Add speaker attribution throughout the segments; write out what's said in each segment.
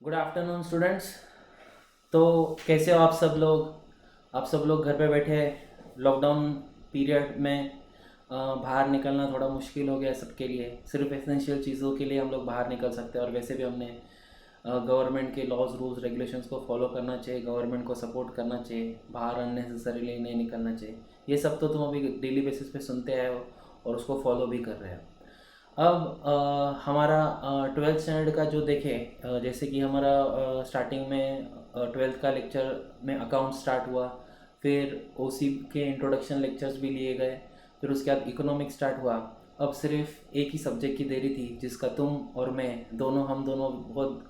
Speaker 1: Good afternoon students. तो कैसे हो आप सब लोग घर पे बैठे लॉकडाउन पीरियड में बाहर निकलना थोड़ा मुश्किल हो गया है सबके लिए। सिर्फ एसेंशियल चीज़ों के लिए हम लोग बाहर निकल सकते हैं और वैसे भी हमने गवर्नमेंट के लॉज रूल्स रेगुलेशंस को फॉलो करना चाहिए, गवर्नमेंट को सपोर्ट करना चाहिए, बाहर अननेसेसरीली नहीं निकलना चाहिए। ये सब तो तुम अभी डेली बेसिस पे सुनते आए हो और उसको फॉलो भी कर रहे हो। अब हमारा ट्वेल्थ स्टैंडर्ड का जो देखें, जैसे कि हमारा स्टार्टिंग में ट्वेल्थ का लेक्चर में अकाउंट स्टार्ट हुआ, फिर ओसी के इंट्रोडक्शन लेक्चर्स भी लिए गए, फिर उसके बाद इकोनॉमिक्स स्टार्ट हुआ। अब सिर्फ एक ही सब्जेक्ट की देरी थी जिसका तुम और मैं हम दोनों बहुत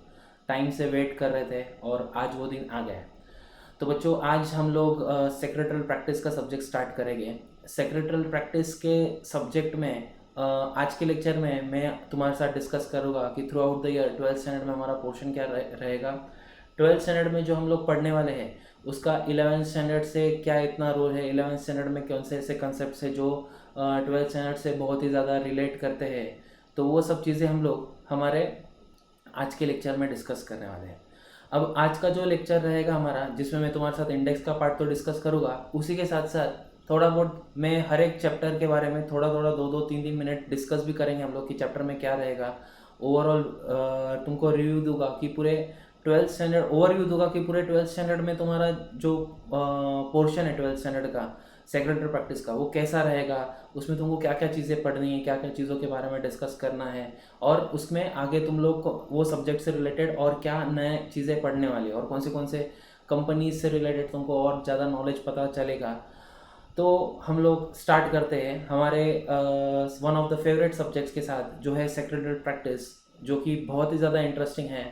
Speaker 1: टाइम से वेट कर रहे थे और आज वो दिन आ गया। तो बच्चों, आज हम लोग सेक्रेटरल प्रैक्टिस का सब्जेक्ट स्टार्ट करेंगे। सेक्रेटरल प्रैक्टिस के सब्जेक्ट में आज के लेक्चर में मैं तुम्हारे साथ डिस्कस करूँगा कि through out the year twelfth standard में हमारा पोर्शन क्या रहेगा। ट्वेल्थ स्टैंडर्ड में जो हम लोग पढ़ने वाले हैं उसका इलेवेंथ स्टैंडर्ड से क्या इतना रोल है, इलेवेंथ स्टैंडर्ड में कौन से ऐसे कंसेप्ट है जो ट्वेल्थ स्टैंडर्ड से बहुत ही ज़्यादा रिलेट करते हैं। तो वो सब चीज़ें हम लोग हमारे आज के लेक्चर में डिस्कस करने वाले हैं। अब आज का जो लेक्चर रहेगा हमारा, जिसमें मैं तुम्हारे साथ इंडेक्स का पार्ट तो डिस्कस करूँगा, उसी के साथ साथ थोड़ा बहुत मैं हर एक चैप्टर के बारे में थोड़ा थोड़ा 2-2 3-3 मिनट डिस्कस भी करेंगे हम लोग कि चैप्टर में क्या रहेगा। ओवरऑल तुमको रिव्यू दूंगा कि पूरे ट्वेल्थ स्टैंडर्ड ओवरव्यू दूंगा कि पूरे ट्वेल्थ स्टैंडर्ड में तुम्हारा जो पोर्शन है ट्वेल्थ स्टैंडर्ड का सेक्रेटरी प्रैक्टिस का वो कैसा रहेगा, उसमें तुमको क्या क्या चीज़ें पढ़नी है, क्या क्या चीज़ों के बारे में डिस्कस करना है, और उसमें आगे तुम लोग को वो सब्जेक्ट से रिलेटेड और क्या नए चीज़ें पढ़ने वाली है और कौन से कंपनीज से रिलेटेड तुमको और ज़्यादा नॉलेज पता चलेगा। तो हम लोग स्टार्ट करते हैं हमारे one of the favourite subjects के साथ, जो है सेक्रेटरी प्रैक्टिस, जो कि बहुत ही ज़्यादा इंटरेस्टिंग है।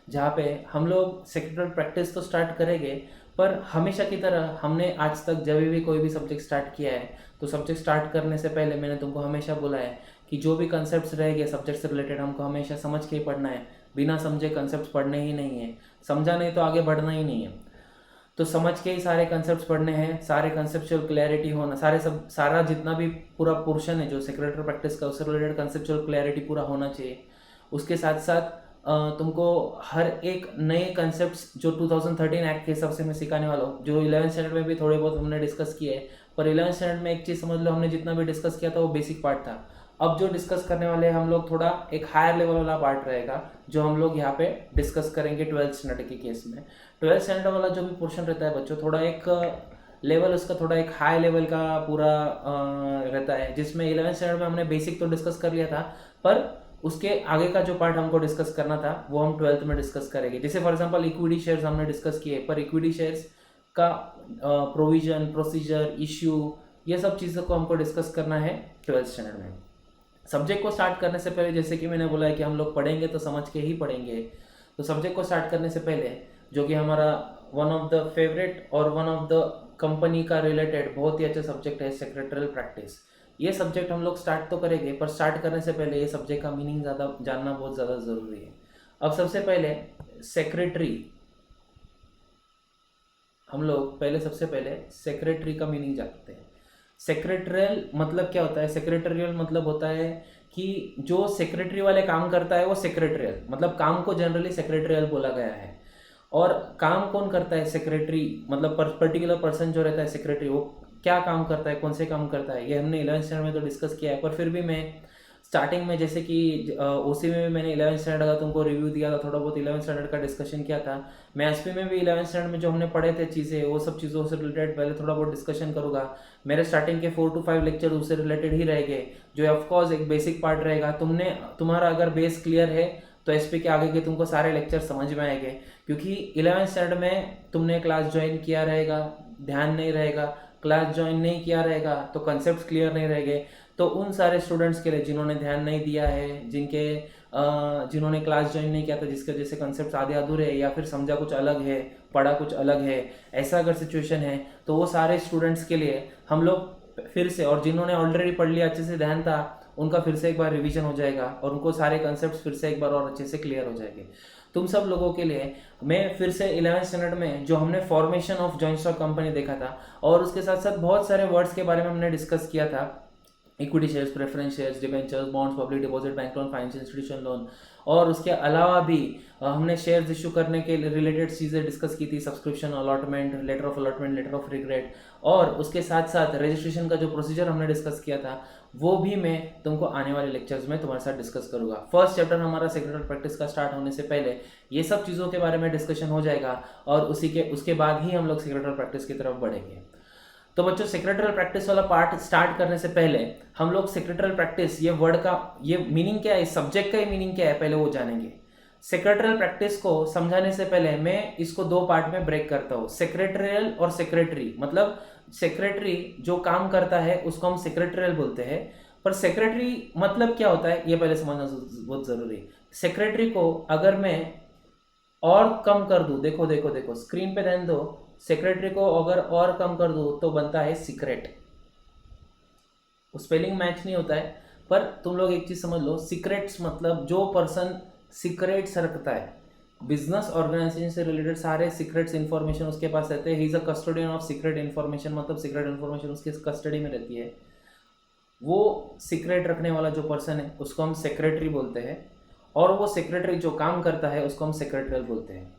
Speaker 1: जहाँ पे हम लोग सेक्रेटरी प्रैक्टिस तो स्टार्ट करेंगे, पर हमेशा की तरह हमने आज तक जब भी कोई भी सब्जेक्ट स्टार्ट किया है तो सब्जेक्ट स्टार्ट करने से पहले मैंने तुमको हमेशा बोला है कि जो भी कंसेप्ट रहेंगे सब्जेक्ट से रिलेटेड हमको हमेशा समझ के ही पढ़ना है। बिना समझे कंसेप्ट पढ़ने ही नहीं है, समझा नहीं तो आगे बढ़ना ही नहीं है। तो समझ के ही सारे कंसेप्ट पढ़ने हैं, सारे कंसेप्चुअल क्लैरिटी होना, सारा जितना भी पूरा पोर्शन है जो सेक्रेटरी प्रैक्टिस का उससे रिलेटेड कंसेप्चुअल क्लैरिटी पूरा होना चाहिए। उसके साथ साथ तुमको हर एक नए कंसेप्ट्स जो 2013 एक्ट के हिसाब से मैं सिखाने वाला हूँ, जो 11th स्टैंडर्ड में भी थोड़े बहुत हमने डिस्कस किए हैं, पर 11th स्टैंडर्ड में एक चीज़ समझ लो, हमने जितना भी डिस्कस किया था वो बेसिक पार्ट था। अब जो डिस्कस करने वाले हैं हम लोग थोड़ा एक हायर लेवल वाला पार्ट रहेगा जो हम लोग यहाँ पे डिस्कस करेंगे ट्वेल्थ स्टैंडर्ड के केस में। ट्वेल्थ स्टैंडर्ड वाला जो भी पोर्शन रहता है बच्चों, थोड़ा एक लेवल उसका थोड़ा एक हाई लेवल का पूरा रहता है, जिसमें 11th स्टैंडर्ड में हमने बेसिक तो डिस्कस कर लिया था, पर उसके आगे का जो पार्ट हमको डिस्कस करना था वो हम ट्वेल्थ में डिस्कस करेंगे। जैसे फॉर एग्जांपल इक्विटी शेयर्स हमने डिस्कस किए, पर इक्विटी शेयर्स का प्रोविजन, प्रोसीजर, इश्यू, ये सब चीज़ों को हमको डिस्कस करना है ट्वेल्थ स्टैंडर्ड में। सब्जेक्ट को स्टार्ट करने से पहले, जैसे कि मैंने बोला है कि हम लोग पढ़ेंगे तो समझ के ही पढ़ेंगे, तो सब्जेक्ट को स्टार्ट करने से पहले, जो कि हमारा वन ऑफ द फेवरेट और वन ऑफ द कंपनी का रिलेटेड बहुत ही अच्छा सब्जेक्ट है सेक्रेटरियल प्रैक्टिस। ये सब्जेक्ट हम लोग स्टार्ट तो करेंगे, पर स्टार्ट करने से पहले ये सब्जेक्ट का मीनिंग ज़्यादा जानना बहुत ज़्यादा ज़रूरी है। अब सबसे पहले सेक्रेटरी, हम लोग सबसे पहले सेक्रेटरी का मीनिंग जानते हैं। सेक्रेटरियल मतलब क्या होता है? सेक्रेटरियल मतलब होता है कि जो सेक्रेटरी वाले काम करता है वो सेक्रेटरियल, मतलब काम को जनरली सेक्रेटरियल बोला गया है। और काम कौन करता है? सेक्रेटरी, मतलब पर्टिकुलर पर्सन जो रहता है सेक्रेटरी, वो क्या काम करता है, कौन से काम करता है, ये हमने 11th स्टैंडर्ड में तो डिस्कस किया है। पर फिर भी मैं स्टार्टिंग में, जैसे कि ओसी में भी मैंने 11th स्टैंडर्ड का तुमको रिव्यू दिया था, थोड़ा बहुत 11th स्टैंडर्ड का डिस्कशन किया था। मैं एसपी में भी 11th स्टैंडर्ड में जो हमने पढ़े थे चीज़ें, वो सब चीज़ों से रिलेटेड पहले थोड़ा बहुत डिस्कशन करूँगा। मेरे स्टार्टिंग के 4 to 5 लेक्चर उससे रिलेटेड ही रहेंगे, जो ऑफकोर्स एक बेसिक पार्ट रहेगा। तुम्हारा अगर बेस क्लियर है तो एसपी के आगे के तुमको सारे लेक्चर समझ में आएंगे, क्योंकि 11th स्टैंडर्ड में तुमने क्लास ज्वाइन किया रहेगा, ध्यान नहीं रहेगा, क्लास ज्वाइन नहीं किया रहेगा तो कंसेप्ट क्लियर नहीं रहेंगे। तो उन सारे स्टूडेंट्स के लिए जिन्होंने ध्यान नहीं दिया है, जिन्होंने क्लास ज्वाइन नहीं किया था, जिसके वजह से कंसेप्ट आधे अधूरे है या फिर समझा कुछ अलग है, पढ़ा कुछ अलग है, ऐसा अगर सिचुएशन है, तो वो सारे स्टूडेंट्स के लिए हम लोग फिर से, और जिन्होंने ऑलरेडी पढ़ लिया, अच्छे से ध्यान था, उनका फिर से एक बार रिवीजन हो जाएगा और उनको सारे कंसेप्ट फिर से एक बार और अच्छे से क्लियर हो जाएंगे। तुम सब लोगों के लिए मैं फिर से 11th स्टैंडर्ड में जो हमने formation of joint stock company देखा था और उसके साथ साथ बहुत सारे वर्ड्स के बारे में हमने डिस्कस किया था, equity shares, preference shares, debentures, bonds, public deposit, bank loan, financial institution loan, और उसके अलावा भी हमने शेयर्स इशू करने के रिलेटेड चीज़ें डिस्कस की थी, subscription, allotment, letter of allotment, letter of regret, और उसके साथ साथ रजिस्ट्रेशन का जो प्रोसीजर हमने डिस्कस किया था वो भी मैं तुमको आने वाले लेक्चर्स में तुम्हारे साथ डिस्कस करूंगा। फर्स्ट चैप्टर हमारा सेक्रेटरी प्रैक्टिस का स्टार्ट होने से पहले ये सब चीज़ों के बारे में डिस्कशन हो जाएगा और उसके बाद ही हम लोग सेक्रेटरी प्रैक्टिस की तरफ बढ़ेंगे। तो बच्चों, सेक्रेटरियल प्रैक्टिस वाला पार्ट स्टार्ट करने से पहले हम लोग सेक्रेटरियल प्रैक्टिस ये वर्ड का ये मीनिंग क्या है, इस सब्जेक्ट का ही मीनिंग क्या है, पहले वो जानेंगे। सेक्रेटरियल प्रैक्टिस को समझाने से पहले मैं इसको दो पार्ट में ब्रेक करता हूँ, सेक्रेटरियल और सेक्रेटरी। मतलब सेक्रेटरी जो काम करता है उसको हम सेक्रेटरियल बोलते हैं, पर सेक्रेटरी मतलब क्या होता है ये पहले समझना बहुत जरूरी है। सेक्रेटरी को अगर मैं और कम कर दूं, देखो देखो देखो स्क्रीन पे ध्यान दो, सेक्रेटरी को अगर और कम कर दूं तो बनता है सीक्रेट। स्पेलिंग मैच नहीं होता है, पर तुम लोग एक चीज समझ लो, सीक्रेट्स मतलब जो पर्सन सीक्रेट्स रखता है, बिजनेस ऑर्गेनाइजेशन से रिलेटेड सारे सीक्रेट्स इंफॉर्मेशन उसके पास रहते हैं। ही is a custodian of secret information, मतलब सीक्रेट इंफॉर्मेशन उसके कस्टडी में रहती है। वो सीक्रेट रखने वाला जो पर्सन है उसको हम सेक्रेटरी बोलते हैं, और वो सेक्रेटरी जो काम करता है उसको हम सेक्रेटरियल बोलते हैं।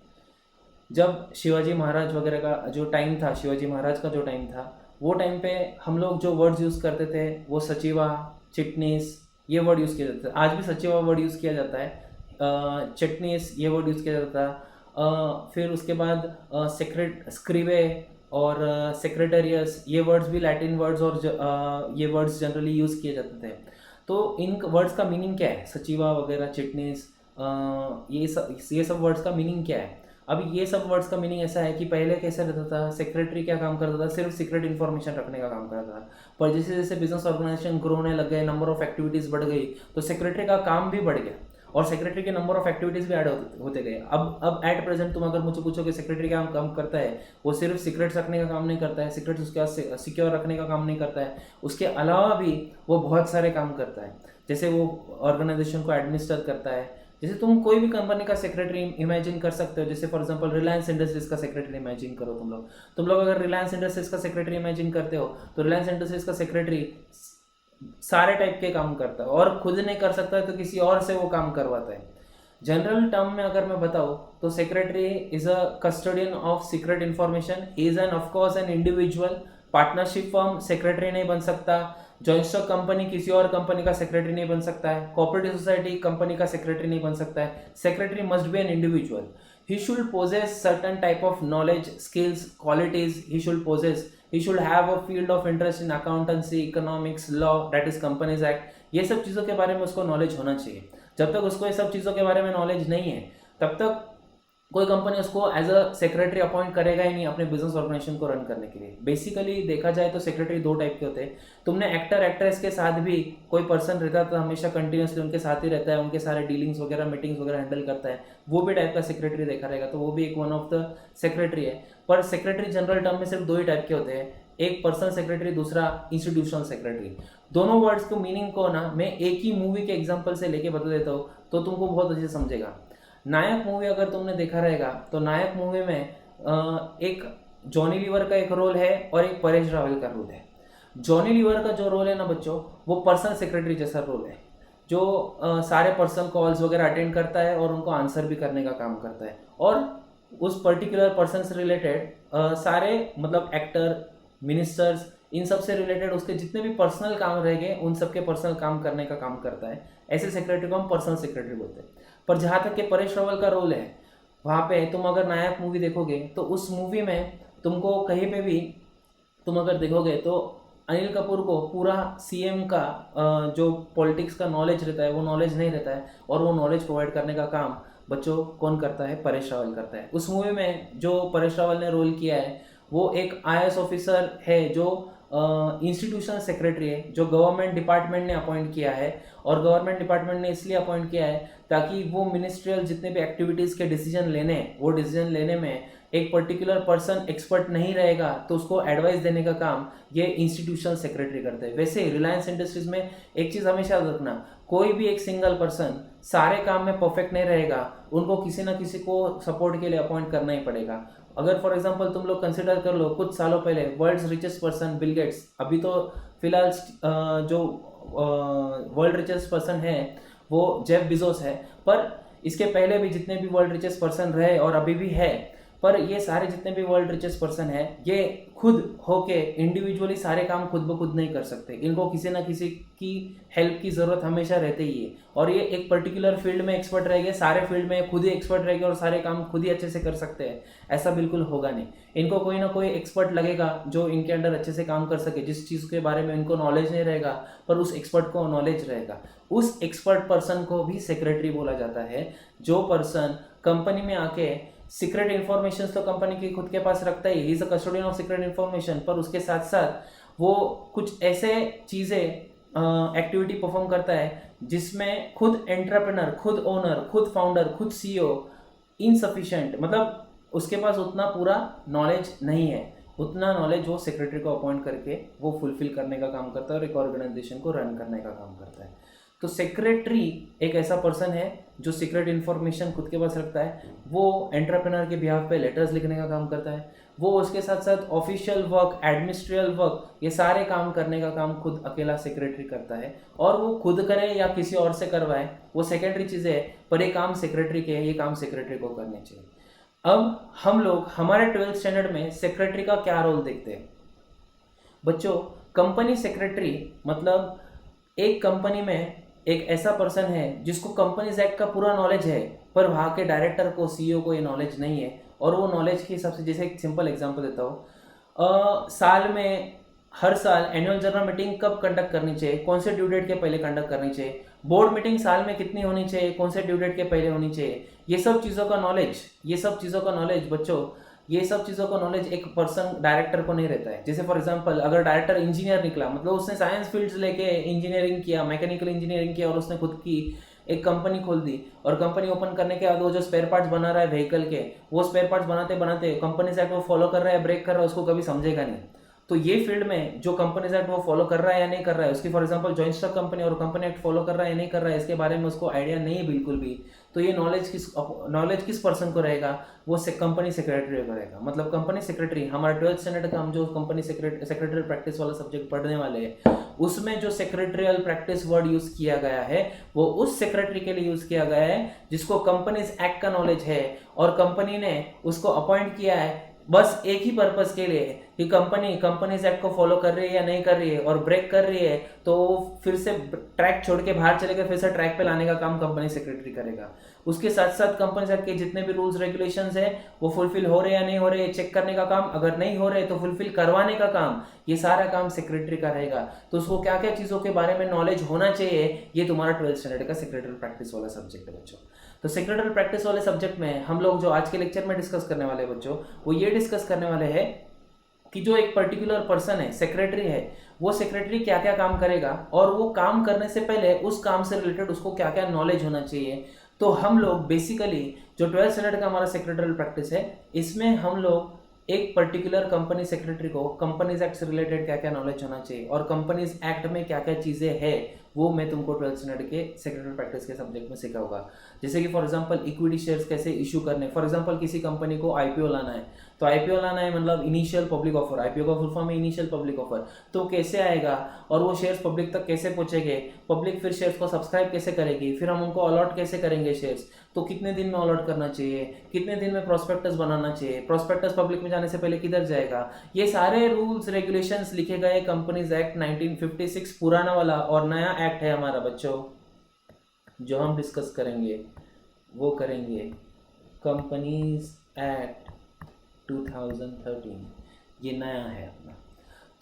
Speaker 1: जब शिवाजी महाराज वगैरह का जो टाइम था, शिवाजी महाराज का जो टाइम था, वो टाइम पे हम लोग जो वर्ड्स यूज़ करते थे वो सचिवा, चिटनीस, ये वर्ड यूज़ किया जाता है। आज भी सचिवा वर्ड यूज़ किया जाता है, चिटनीस ये वर्ड यूज़ किया जाता है। फिर उसके बाद स्क्रिवे और सेक्रेटरियस, ये वर्ड्स भी लैटिन वर्ड्स और ये वर्ड्स जनरली यूज़ किए जाते थे। तो इन वर्ड्स का मीनिंग क्या है, सचिवा वगैरह, चिटनीस, ये सब वर्ड्स का मीनिंग क्या है। अब ये सब वर्ड्स का मीनिंग ऐसा है कि पहले कैसे रहता था, सेक्रेटरी क्या काम करता था, सिर्फ सीक्रेट इन्फॉर्मेशन रखने का काम करता था। पर जैसे जैसे बिजनेस ऑर्गेनाइजेशन ग्रो होने लग गए, नंबर ऑफ एक्टिविटीज़ बढ़ गई, तो सेक्रेटरी का काम भी बढ़ गया और सेक्रेटरी के नंबर ऑफ एक्टिविटीज़ भी ऐड होते गए। अब एट प्रेजेंट तुम अगर मुझे पूछो कि सेक्रेटरी क्या काम करता है, वो सिर्फ सीक्रेट्स रखने का काम नहीं करता है, सीक्रेट्स उसके पास सिक्योर रखने का काम नहीं करता है, उसके अलावा भी वो बहुत सारे काम करता है। जैसे वो ऑर्गेनाइजेशन को एडमिनिस्टर करता है। जैसे तुम कोई भी कंपनी का सेक्रेटरी इमेजिन कर सकते हो, जैसे फॉर एग्जांपल रिलायंस इंडस्ट्रीज का सेक्रेटरी इमेजिन करो। तुम लोग अगर रिलायंस इंडस्ट्रीज का सेक्रेटरी इमेजिन करते हो तो रिलायंस इंडस्ट्रीज का सेक्रेटरी सारे टाइप के काम करता है, और खुद नहीं कर सकता है तो किसी और से वो काम करवाता है। जनरल टर्म में अगर मैं बताऊँ तो secretary is a custodian of secret information, is an of course an individual. Partnership firm secretary नहीं बन सकता, जॉइंट स्टॉक कंपनी किसी और कंपनी का सेक्रेटरी नहीं बन सकता है, कोऑपरेटिव सोसाइटी कंपनी का सेक्रेटरी नहीं बन सकता है। Secretary must be an individual. He should possess certain type of knowledge, skills, qualities he should possess. He should have a field of interest in accountancy, economics, law, that is companies act. ये सब चीज़ों के बारे में उसको knowledge होना चाहिए। जब तक उसको ये सब चीज़ों के बारे में नॉलेज नहीं है तब तक कोई कंपनी उसको एज अ सेक्रेटरी अपॉइंट करेगा ही नहीं अपने बिजनेस ऑर्गेनाइजेशन को रन करने के लिए। बेसिकली देखा जाए तो सेक्रेटरी दो टाइप के होते हैं। तुमने एक्टर एक्ट्रेस के साथ भी कोई पर्सन रहता था, हमेशा कंटिन्यूसली उनके साथ ही रहता है, उनके सारे डीलिंग्स वगैरह, मीटिंग्स वगैरह हैंडल करता है, वो भी टाइप का सेक्रेटरी देखा रहेगा, तो वो भी एक वन ऑफ द सेक्रेटरी है। पर सेक्रेटरी जनरल टर्म में सिर्फ दो ही टाइप के होते हैं, एक पर्सनल सेक्रेटरी, दूसरा इंस्टीट्यूशनल सेक्रेटरी। दोनों वर्ड्स को मीनिंग को ना मैं एक ही मूवी के एग्जाम्पल से लेके बता देता हूँ तो तुमको बहुत अच्छे से समझेगा। नायक मूवी अगर तुमने देखा रहेगा तो नायक मूवी में एक जॉनी लीवर का एक रोल है और एक परेश रावल का रोल है। जॉनी लीवर का जो रोल है ना बच्चों, वो पर्सनल सेक्रेटरी जैसा रोल है, जो सारे पर्सनल कॉल्स वगैरह अटेंड करता है और उनको आंसर भी करने का काम करता है, और उस पर्टिकुलर पर्सन से रिलेटेड सारे मतलब एक्टर, मिनिस्टर्स, इन सब से रिलेटेड उसके जितने भी पर्सनल काम रहेंगे उन सबके पर्सनल काम करने का काम करता है। ऐसे सेक्रेटरी को हम पर्सनल सेक्रेटरी बोलते हैं। पर जहाँ तक के परेश रावल का रोल है, वहाँ पे तुम अगर नायक मूवी देखोगे तो उस मूवी में तुमको कहीं पे भी तुम अगर देखोगे तो अनिल कपूर को पूरा सीएम का जो पॉलिटिक्स का नॉलेज रहता है वो नॉलेज नहीं रहता है, और वो नॉलेज प्रोवाइड करने का काम बच्चों कौन करता है, परेश रावल करता है। उस मूवी में जो परेश रावल ने रोल किया है वो एक आईएएस ऑफिसर है जो इंस्टीट्यूशनल सेक्रेटरी है, जो गवर्नमेंट डिपार्टमेंट ने अपॉइंट किया है, और गवर्नमेंट डिपार्टमेंट ने इसलिए अपॉइंट किया है ताकि वो मिनिस्ट्रियल जितने भी एक्टिविटीज़ के डिसीजन लेने, वो डिसीजन लेने में एक पर्टिकुलर पर्सन एक्सपर्ट नहीं रहेगा तो उसको एडवाइस देने का काम ये इंस्टीट्यूशनल सेक्रेटरी करते हैं। वैसे रिलायंस इंडस्ट्रीज में एक चीज़ हमेशा याद रखना, कोई भी एक सिंगल पर्सन सारे काम में परफेक्ट नहीं रहेगा, उनको किसी ना किसी को सपोर्ट के लिए अपॉइंट करना ही पड़ेगा। अगर फॉर एग्जांपल तुम लोग कंसिडर कर लो, कुछ सालों पहले world's richest person Bill Gates, अभी तो फिलहाल जो वर्ल्ड रिचेस्ट पर्सन है वो जेफ बिजोस है, पर इसके पहले भी जितने भी वर्ल्ड रिचेस्ट पर्सन रहे और अभी भी है, पर ये सारे जितने भी वर्ल्ड रिचेस्ट पर्सन है ये खुद होके इंडिविजुअली सारे काम खुद ब खुद नहीं कर सकते, इनको किसी ना किसी की हेल्प की ज़रूरत हमेशा रहती ही है। और ये एक पर्टिकुलर फील्ड में एक्सपर्ट रहेंगे, सारे फील्ड में खुद ही एक्सपर्ट रहेंगे और सारे काम खुद ही अच्छे से कर सकते हैं, ऐसा बिल्कुल होगा नहीं। इनको कोई ना कोई एक्सपर्ट लगेगा जो इनके अंडर अच्छे से काम कर सके, जिस चीज़ के बारे में इनको नॉलेज नहीं रहेगा पर उस एक्सपर्ट को नॉलेज रहेगा। उस एक्सपर्ट पर्सन को भी सेक्रेटरी बोला जाता है। जो पर्सन कंपनी में आके सीक्रेट इन्फॉर्मेशन तो कंपनी की खुद के पास रखता ही, is a custodian of secret information, पर उसके साथ साथ वो कुछ ऐसे चीज़ें एक्टिविटी परफॉर्म करता है जिसमें खुद एंटरप्रेनर, खुद ओनर, खुद फाउंडर, खुद सीईओ इनसफिशिएंट, मतलब उसके पास उतना पूरा नॉलेज नहीं है, उतना नॉलेज वो सेक्रेटरी को अपॉइंट करके वो फुलफिल करने का काम करता है और एक ऑर्गेनाइजेशन को रन करने का काम करता है। तो सेक्रेटरी एक ऐसा पर्सन है जो सीक्रेट इन्फॉर्मेशन खुद के पास रखता है, वो एंटरप्रेनर के बिहाफ पे लेटर्स लिखने का काम करता है, वो उसके साथ साथ ऑफिशियल वर्क, एडमिनिस्ट्रियल वर्क, ये सारे काम करने का काम खुद अकेला सेक्रेटरी करता है। और वो खुद करे या किसी और से करवाए वो सेकेंडरी चीज़ें है, पर ये काम सेक्रेटरी के है, ये काम सेक्रेटरी को करने चाहिए। अब हम लोग हमारे 12th स्टैंडर्ड में सेक्रेटरी का क्या रोल देखते हैं बच्चों। कंपनी सेक्रेटरी मतलब एक कंपनी में एक ऐसा पर्सन है जिसको कंपनीज एक्ट का पूरा नॉलेज है, पर वहाँ के डायरेक्टर को, सीईओ को ये नॉलेज नहीं है। और वो नॉलेज के हिसाब से, जैसे एक सिंपल एग्जांपल देता हूँ, साल में हर साल एनुअल जनरल मीटिंग कब कंडक्ट करनी चाहिए, कौन से ड्यू डेट के पहले कंडक्ट करनी चाहिए, बोर्ड मीटिंग साल में कितनी होनी चाहिए, कौन से ड्यू डेट के पहले होनी चाहिए, ये सब चीज़ों का नॉलेज बच्चों, ये सब चीज़ों का नॉलेज एक पर्सन डायरेक्टर को नहीं रहता है। जैसे फॉर एग्जांपल अगर डायरेक्टर इंजीनियर निकला, मतलब उसने साइंस फील्ड्स लेके इंजीनियरिंग किया, मैकेनिकल इंजीनियरिंग किया और उसने खुद की एक कंपनी खोल दी, और कंपनी ओपन करने के बाद वो जो स्पेयर पार्ट्स बना रहा है व्हीकल के, वो स्पेयर पार्ट्स बनाते बनाते कंपनीज एक्ट वो फॉलो कर रहा है, ब्रेक कर रहा है, उसको कभी समझेगा नहीं। तो ये फील्ड में जो कंपनीज एक्ट वो फॉलो कर रहा है या नहीं कर रहा है, उसकी for example joint stock company और कंपनी एक्ट फॉलो कर रहा है या नहीं कर रहा है, इसके बारे में उसको आइडिया नहीं है बिल्कुल भी, तो ये नॉलेज किस पर्सन को रहेगा, वो कंपनी सेक्रेटरी को रहेगा। मतलब कंपनी सेक्रेटरी, हमारा 12th स्टैंडर्ड का हम जो कंपनी सेक्रेटरी प्रैक्टिस वाला सब्जेक्ट पढ़ने वाले हैं, उसमें जो सेक्रेटरियल प्रैक्टिस वर्ड यूज किया गया है वो उस सेक्रेटरी के लिए यूज किया गया है जिसको कंपनीज एक्ट का नॉलेज है, और कंपनी ने उसको अपॉइंट किया है बस एक ही पर्पस के लिए कि कंपनीज एक्ट को फॉलो कर रही है या नहीं कर रही है, और ब्रेक कर रही है तो फिर से ट्रैक छोड़ के बाहर चलेगा, फिर से ट्रैक पे लाने का काम कंपनी सेक्रेटरी करेगा। उसके साथ साथ कंपनी एक्ट के जितने भी रूल्स रेगुलेशंस है वो फुलफिल हो रहे हैं या नहीं हो रहे, चेक करने का काम, अगर नहीं हो रहे तो फुलफिल करवाने का काम, ये सारा काम सेक्रेटरी का रहेगा। तो उसको क्या क्या चीज़ों के बारे में नॉलेज होना चाहिए, ये तुम्हारा 12th स्टैंडर्ड का सेक्रेटरी प्रैक्टिस वाला सब्जेक्ट है बच्चों। तो सेक्रेटरी प्रैक्टिस वाले सब्जेक्ट में हम लोग जो आज के लेक्चर में डिस्कस करने वाले बच्चों, वो ये डिस्कस करने वाले हैं कि जो एक पर्टिकुलर पर्सन है, सेक्रेटरी है, वो सेक्रेटरी क्या क्या काम करेगा और वो काम करने से पहले उस काम से रिलेटेड उसको क्या क्या नॉलेज होना चाहिए। तो हम लोग बेसिकली जो 12th स्टैंडर्ड का हमारा सेक्रेटरी प्रैक्टिस है, इसमें हम लोग एक पर्टिकुलर कंपनी सेक्रेटरी को कंपनीज एक्ट से रिलेटेड क्या क्या नॉलेज होना चाहिए और कंपनीज एक्ट में क्या क्या चीज़ें हैं, वो मैं तुमको 12th स्टैंडर्ड के सेक्रेटरी प्रैक्टिस के सब्जेक्ट में सिखाऊंगा। जैसे कि फॉर एग्जांपल इक्विटी शेयर्स कैसे इशू करने, फॉर एग्जांपल किसी कंपनी को आईपीओ लाना है, तो आईपीओ लाना है मतलब इनिशियल पब्लिक ऑफर, आईपीओ का फुल फॉर्म है इनिशियल पब्लिक ऑफर। तो कैसे आएगा और वो शेयर्स पब्लिक तक कैसे पहुंचेंगे, पब्लिक फिर शेयर्स को सब्सक्राइब कैसे करेगी, फिर हम उनको अलॉट कैसे करेंगे शेयर्स, तो कितने दिन में अलॉट करना चाहिए, कितने दिन में प्रोस्पेक्टस बनाना चाहिए, प्रोस्पेक्टस पब्लिक में जाने से पहले किधर जाएगा, ये सारे रूल्स रेगुलेशंस लिखे गए कंपनीज एक्ट 1956 पुराना वाला, और नया एक्ट है हमारा बच्चों जो हम डिस्कस करेंगे, वो करेंगे कंपनीज एक्ट 2013, ये नया है अपना।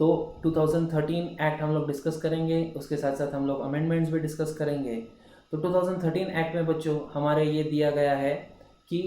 Speaker 1: तो 2013 एक्ट हम लोग डिस्कस करेंगे, उसके साथ साथ हम लोग अमेंडमेंट्स भी डिस्कस करेंगे। तो 2013 एक्ट में बच्चों हमारे ये दिया गया है कि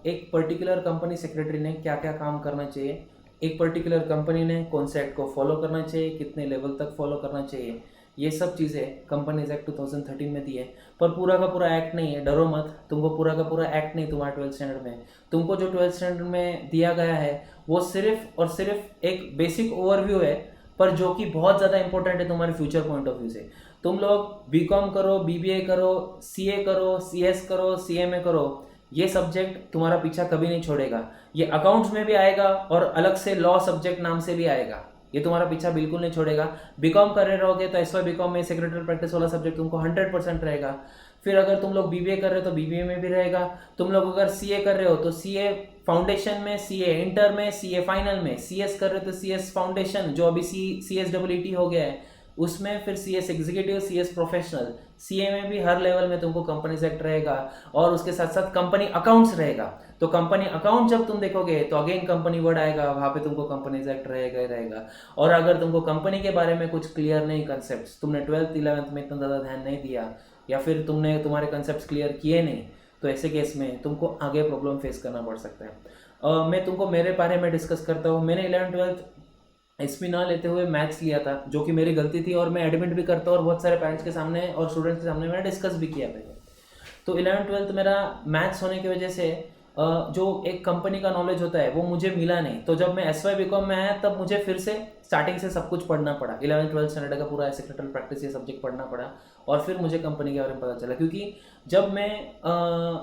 Speaker 1: एक पर्टिकुलर कंपनी सेक्रेटरी ने क्या क्या काम करना चाहिए, एक पर्टिकुलर कंपनी ने कौन से एक्ट को फॉलो करना चाहिए, कितने लेवल तक फॉलो करना चाहिए, ये सब चीज़ें कंपनीज एक्ट 2013 में दी है। पर पूरा का पूरा एक्ट नहीं है, डरो मत, तुमको पूरा का पूरा एक्ट नहीं तुम्हारा 12th स्टैंडर्ड में। तुमको जो 12th स्टैंडर्ड में दिया गया है वो सिर्फ और सिर्फ एक बेसिक ओवरव्यू है, पर जो कि बहुत ज़्यादा इंपॉर्टेंट है तुम्हारे फ्यूचर पॉइंट ऑफ व्यू से। तुम लोग बीकॉम करो, बीबीए करो, सीए करो, सीएस करो, सीएमए करो, ये सब्जेक्ट तुम्हारा पीछा कभी नहीं छोड़ेगा। ये अकाउंट्स में भी आएगा और अलग से लॉ सब्जेक्ट नाम से भी आएगा, ये तुम्हारा पीछा बिल्कुल नहीं छोड़ेगा। बीकॉम कर रहे रहोगे तो एस वाई बीकॉम में सेक्रेटरी प्रैक्टिस वाला सब्जेक्ट तुमको 100% रहेगा। फिर अगर तुम लोग बीबीए कर रहे हो तो बीबीए में भी रहेगा। तुम लोग अगर सीए कर रहे हो तो सीए फाउंडेशन में, सीए इंटर में, सीए फाइनल में, सीएस कर रहे हो तो सीएस फाउंडेशन जो अभी CSEET हो गया है उसमें, फिर CS executive, CS professional, CA में भी हर लेवल में तुमको कंपनीज एक्ट रहेगा और उसके साथ साथ कंपनी अकाउंट्स रहेगा। तो कंपनी अकाउंट जब तुम देखोगे तो अगेन कंपनी वर्ड आएगा, वहाँ पे तुमको कंपनीज एक्ट रहेगा ही रहेगा। और अगर तुमको कंपनी के बारे में कुछ क्लियर नहीं कंसेप्ट, तुमने 12th 11th में इतना ज़्यादा ध्यान नहीं दिया या फिर तुमने तुम्हारे कंसेप्ट क्लियर किए नहीं, तो ऐसे केस में तुमको आगे प्रॉब्लम फेस करना पड़ सकता है। मैं तुमको मेरे बारे में डिस्कस करता हूँ। मैंने 11th 12th एसपी ना लेते हुए मैथ्स लिया था, जो कि मेरी गलती थी और मैं एडमिट भी करता हूँ और बहुत सारे पेरेंट्स के सामने और स्टूडेंट्स के सामने मैंने डिस्कस भी किया पहले। तो 11th 12th मेरा मैथ्स होने की वजह से जो एक कंपनी का नॉलेज होता है वो मुझे मिला नहीं। तो जब मैं एस वाई बीकॉम में आया तब मुझे फिर से स्टार्टिंग से सब कुछ पढ़ना पड़ा। 11th 12th स्टैंडर्ड का पूरा सेक्रेटरी प्रैक्टिस ये सब्जेक्ट पढ़ना पड़ा और फिर मुझे कंपनी के बारे में पता चला। क्योंकि जब मैं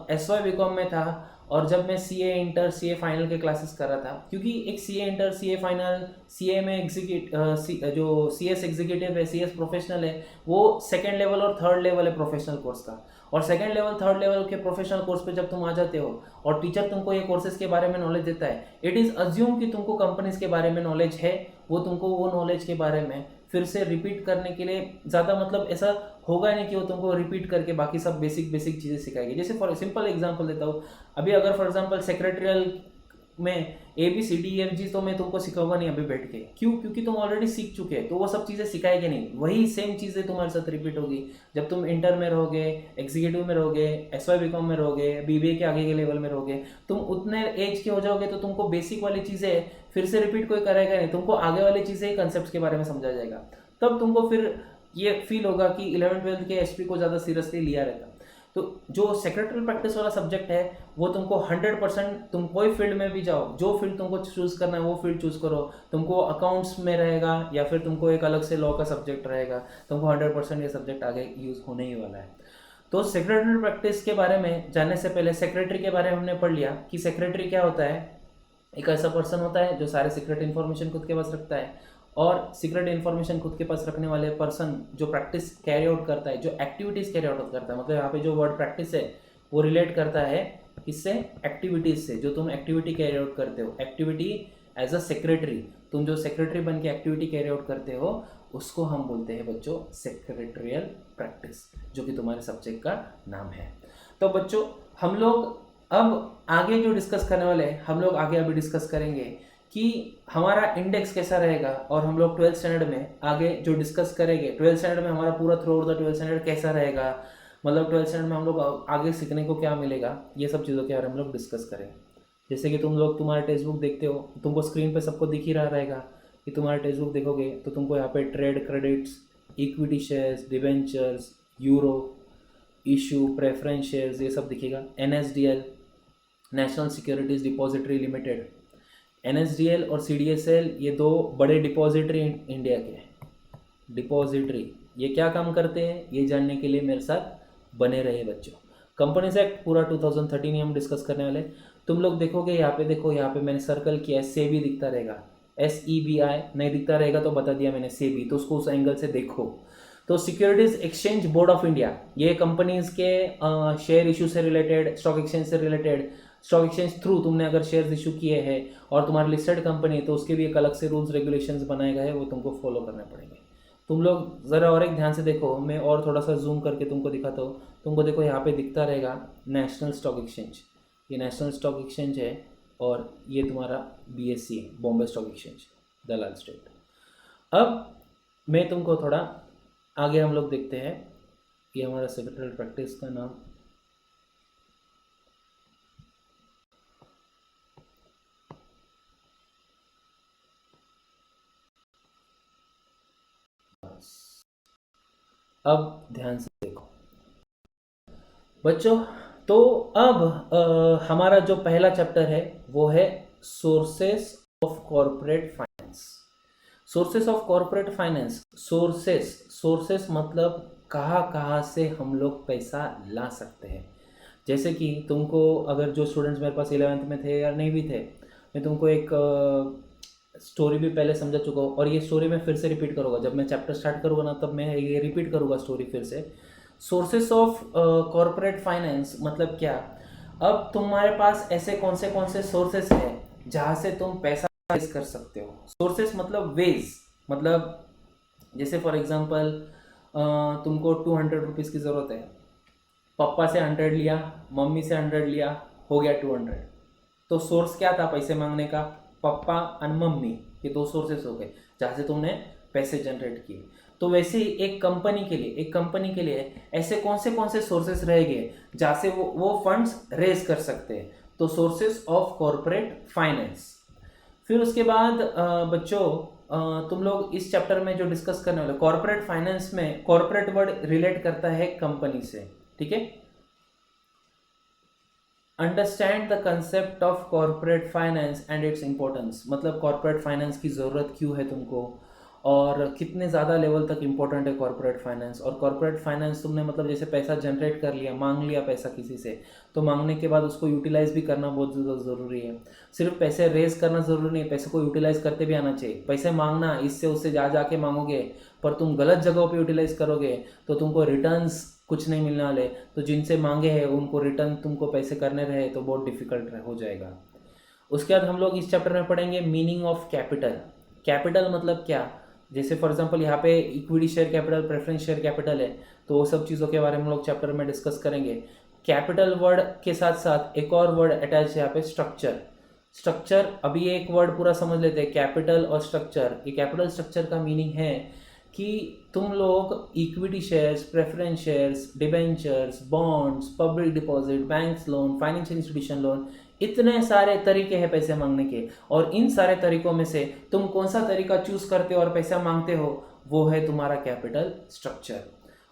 Speaker 1: एस वाई बीकॉम में था और जब मैं सीए इंटर, सीए फाइनल के क्लासेस कर रहा था, क्योंकि एक CA inter, CA final, CA में जो सीएस एग्जीक्यूटिव है, सीएस प्रोफेशनल है, वो सेकेंड लेवल और थर्ड लेवल है प्रोफेशनल कोर्स का। और सेकेंड लेवल थर्ड लेवल के प्रोफेशनल कोर्स पे जब तुम आ जाते हो और टीचर तुमको ये कोर्सेज के बारे में नॉलेज देता है, इट इज़ अज्यूम कि तुमको कंपनीज के बारे में नॉलेज है। वो तुमको वो नॉलेज के बारे में फिर से रिपीट करने के लिए ज़्यादा मतलब ऐसा होगा नहीं कि वो तुमको रिपीट करके बाकी सब बेसिक बेसिक चीज़ें सिखाएगी। जैसे फॉर सिंपल एग्जांपल देता हूँ, अभी अगर फॉर एग्जांपल सेक्रेटरियल में ABCDEFG तो मैं तुमको सिखाऊंगा नहीं अभी बैठ के। क्यों? क्योंकि तुम ऑलरेडी सीख चुके हैं, तो वो सब चीज़ें सिखाएंगे नहीं। वही सेम चीज़ें तुम्हारे साथ रिपीट होगी जब तुम इंटर में रहोगे, एग्जीक्यूटिव में रहोगे, SY बीकॉम में रहोगे, बीबीए के आगे के लेवल में रहोगे। तुम उतने एज के हो जाओगे तो तुमको बेसिक वाली चीज़ें फिर से रिपीट कोई करेगा नहीं, तुमको आगे वाली चीज़ें ही कंसेप्ट के बारे में समझा जाएगा। तब तुमको फिर ये फील होगा कि 11th 12th के HP को ज़्यादा सीरियसली लिया रहता। तो जो सेक्रेटरी प्रैक्टिस वाला सब्जेक्ट है वो तुमको 100%, तुम कोई फील्ड में भी जाओ, जो फील्ड तुमको चूज़ करना है वो फील्ड चूज़ करो। तुमको अकाउंट्स में रहेगा या फिर तुमको एक अलग से लॉ का सब्जेक्ट रहेगा, तुमको 100% ये सब्जेक्ट आगे यूज़ होने ही वाला है। तो सेक्रेटरी प्रैक्टिस के बारे में जानने से पहले सेक्रेटरी के बारे में हमने पढ़ लिया कि सेक्रेटरी क्या होता है। एक ऐसा पर्सन होता है जो सारे सीक्रेट इन्फॉर्मेशन खुद के पास रखता है, और सीक्रेट इन्फॉर्मेशन खुद के पास रखने वाले पर्सन जो प्रैक्टिस कैरी आउट करता है, जो एक्टिविटीज़ कैरी आउट करता है, मतलब यहाँ पे जो वर्ड प्रैक्टिस है वो रिलेट करता है किससे? एक्टिविटीज़ से। जो तुम एक्टिविटी कैरी आउट करते हो, एक्टिविटी एज अ सेक्रेटरी, तुम जो सेक्रेटरी बन के एक्टिविटी कैरी आउट करते हो उसको हम बोलते हैं बच्चों सेक्रेटरियल प्रैक्टिस, जो कि तुम्हारे सब्जेक्ट का नाम है। तो बच्चों हम लोग अब आगे जो डिस्कस करने वाले हैं, हम लोग आगे अभी डिस्कस करेंगे कि हमारा इंडेक्स कैसा रहेगा, और हम लोग 12th स्टैंडर्ड में आगे जो डिस्कस करेंगे 12th स्टैंडर्ड में हमारा पूरा through out the 12th standard कैसा रहेगा, मतलब 12th स्टैंडर्ड में हम लोग आगे सीखने को क्या मिलेगा, ये सब चीज़ों के बारे में हम लोग डिस्कस करेंगे। जैसे कि तुम लोग तुम्हारा टेक्स्ट बुक देखते हो, तुमको स्क्रीन पे सबको दिख ही रहा रहेगा कि तुम्हारा टेक्स्ट बुक देखोगे तो तुमको यहाँ पे trade credits, equity shares, debentures, euro issue, preference shares, ये सब दिखेगा। NSDL, national securities depository limited, NSDL और CDSL ये दो बड़े डिपॉजिटरी इंडिया के हैं। डिपॉजिटरी ये क्या काम करते हैं ये जानने के लिए मेरे साथ बने रहे बच्चों। कंपनीज एक्ट पूरा 2013 ही हम डिस्कस करने वाले। तुम लोग देखोगे यहाँ पे, देखो यहाँ पे मैंने सर्कल किया है, सेबी दिखता रहेगा, SEBI नहीं दिखता रहेगा तो बता दिया मैंने, सेबी, तो उसको उस एंगल से देखो। तो securities exchange board of India, ये कंपनीज के शेयर इशू से रिलेटेड, स्टॉक एक्सचेंज से रिलेटेड, स्टॉक एक्सचेंज थ्रू तुमने अगर शेयर्स इशू किए हैं और तुम्हारी लिस्टेड कंपनी तो उसके भी एक अलग से रूल्स रेगुलेशंस बनाए गए हैं, वो तुमको फॉलो करने पड़ेंगे। तुम लोग ज़रा और एक ध्यान से देखो, मैं और थोड़ा सा जूम करके तुमको दिखाता हूँ। तुमको देखो यहाँ पे दिखता रहेगा नेशनल स्टॉक एक्सचेंज, ये नेशनल स्टॉक एक्सचेंज है, और ये तुम्हारा BSE है, बॉम्बे स्टॉक एक्सचेंज, दलाल स्टेट। अब मैं तुमको थोड़ा आगे हम लोग देखते हैं, ये हमारा सेक्रेटरी प्रैक्टिस का नाम, अब ध्यान से देखो बच्चों। तो अब हमारा जो पहला चैप्टर है वो है sources of corporate finance. Sources of corporate finance, sources मतलब कहाँ से हम लोग पैसा ला सकते हैं। जैसे कि तुमको अगर जो स्टूडेंट्स मेरे पास 11th में थे या नहीं भी थे, मैं तुमको एक स्टोरी भी पहले समझा चुका हूँ, और ये स्टोरी मैं फिर से रिपीट करूँगा। जब मैं चैप्टर स्टार्ट करूँगा ना, तब मैं ये रिपीट करूँगा स्टोरी फिर से। सोर्सेस ऑफ कॉरपोरेट फाइनेंस मतलब क्या? अब तुम्हारे पास ऐसे कौन से सोर्सेस हैं जहाँ से तुम पैसा रेज कर सकते हो। सोर्सेस मतलब वेज, मतलब जैसे फॉर एग्जांपल तुमको 200 रुपीज़ की ज़रूरत है, पापा से 100 लिया, मम्मी से 100 लिया, हो गया 200। तो सोर्स क्या था पैसे मांगने का? पापा और मम्मी, ये दो सोर्सेस हो गए जहाँ से तुमने पैसे जनरेट किए। तो वैसे ही एक कंपनी के लिए ऐसे कौन से सोर्सेस रहेंगे जहाँ से वो फंड्स रेज कर सकते हैं। तो सोर्सेस ऑफ कॉरपोरेट फाइनेंस। फिर उसके बाद बच्चों, तुम लोग इस चैप्टर में जो डिस्कस करने वाले कॉरपोरेट फाइनेंस में, कॉरपोरेट वर्ड रिलेट करता है कंपनी से, ठीक है। Understand the concept of corporate finance and its importance, मतलब कॉरपोरेट फाइनेंस की ज़रूरत क्यों है तुमको, और कितने ज़्यादा लेवल तक इंपॉर्टेंट है कॉरपोरेट फाइनेंस। और कॉरपोरेट फाइनेंस तुमने मतलब जैसे पैसा जनरेट कर लिया, मांग लिया पैसा किसी से, तो मांगने के बाद उसको यूटिलाइज भी करना बहुत ज़्यादा ज़रूरी है। सिर्फ पैसे रेज करना ज़रूरी नहीं है, पैसे को यूटिलाइज करते भी आना चाहिए। पैसे मांगना, इससे उससे जाके मांगोगे, पर तुम गलत जगहों पर यूटिलाइज करोगे तो तुमको रिटर्न्स कुछ नहीं मिलने वाले। तो जिनसे मांगे हैं उनको रिटर्न तुमको पैसे करने रहे तो बहुत डिफिकल्ट हो जाएगा। उसके बाद हम लोग इस चैप्टर में पढ़ेंगे मीनिंग ऑफ कैपिटल। कैपिटल मतलब क्या? जैसे फॉर एग्जांपल यहाँ पे equity share capital, preference share capital है, तो वो सब चीज़ों के बारे में हम लोग चैप्टर में डिस्कस करेंगे। कैपिटल वर्ड के साथ साथ एक और वर्ड अटैच है यहाँ पे, स्ट्रक्चर। स्ट्रक्चर, अभी एक वर्ड पूरा समझ लेते हैं, कैपिटल और स्ट्रक्चर। ये कैपिटल स्ट्रक्चर का मीनिंग है कि तुम लोग equity shares, preference shares, debentures, bonds, public deposit, banks loan, financial institution loan, इतने सारे तरीके हैं पैसे मांगने के, और इन सारे तरीकों में से तुम कौन सा तरीका चूज करते हो और पैसा मांगते हो, वो है तुम्हारा कैपिटल स्ट्रक्चर।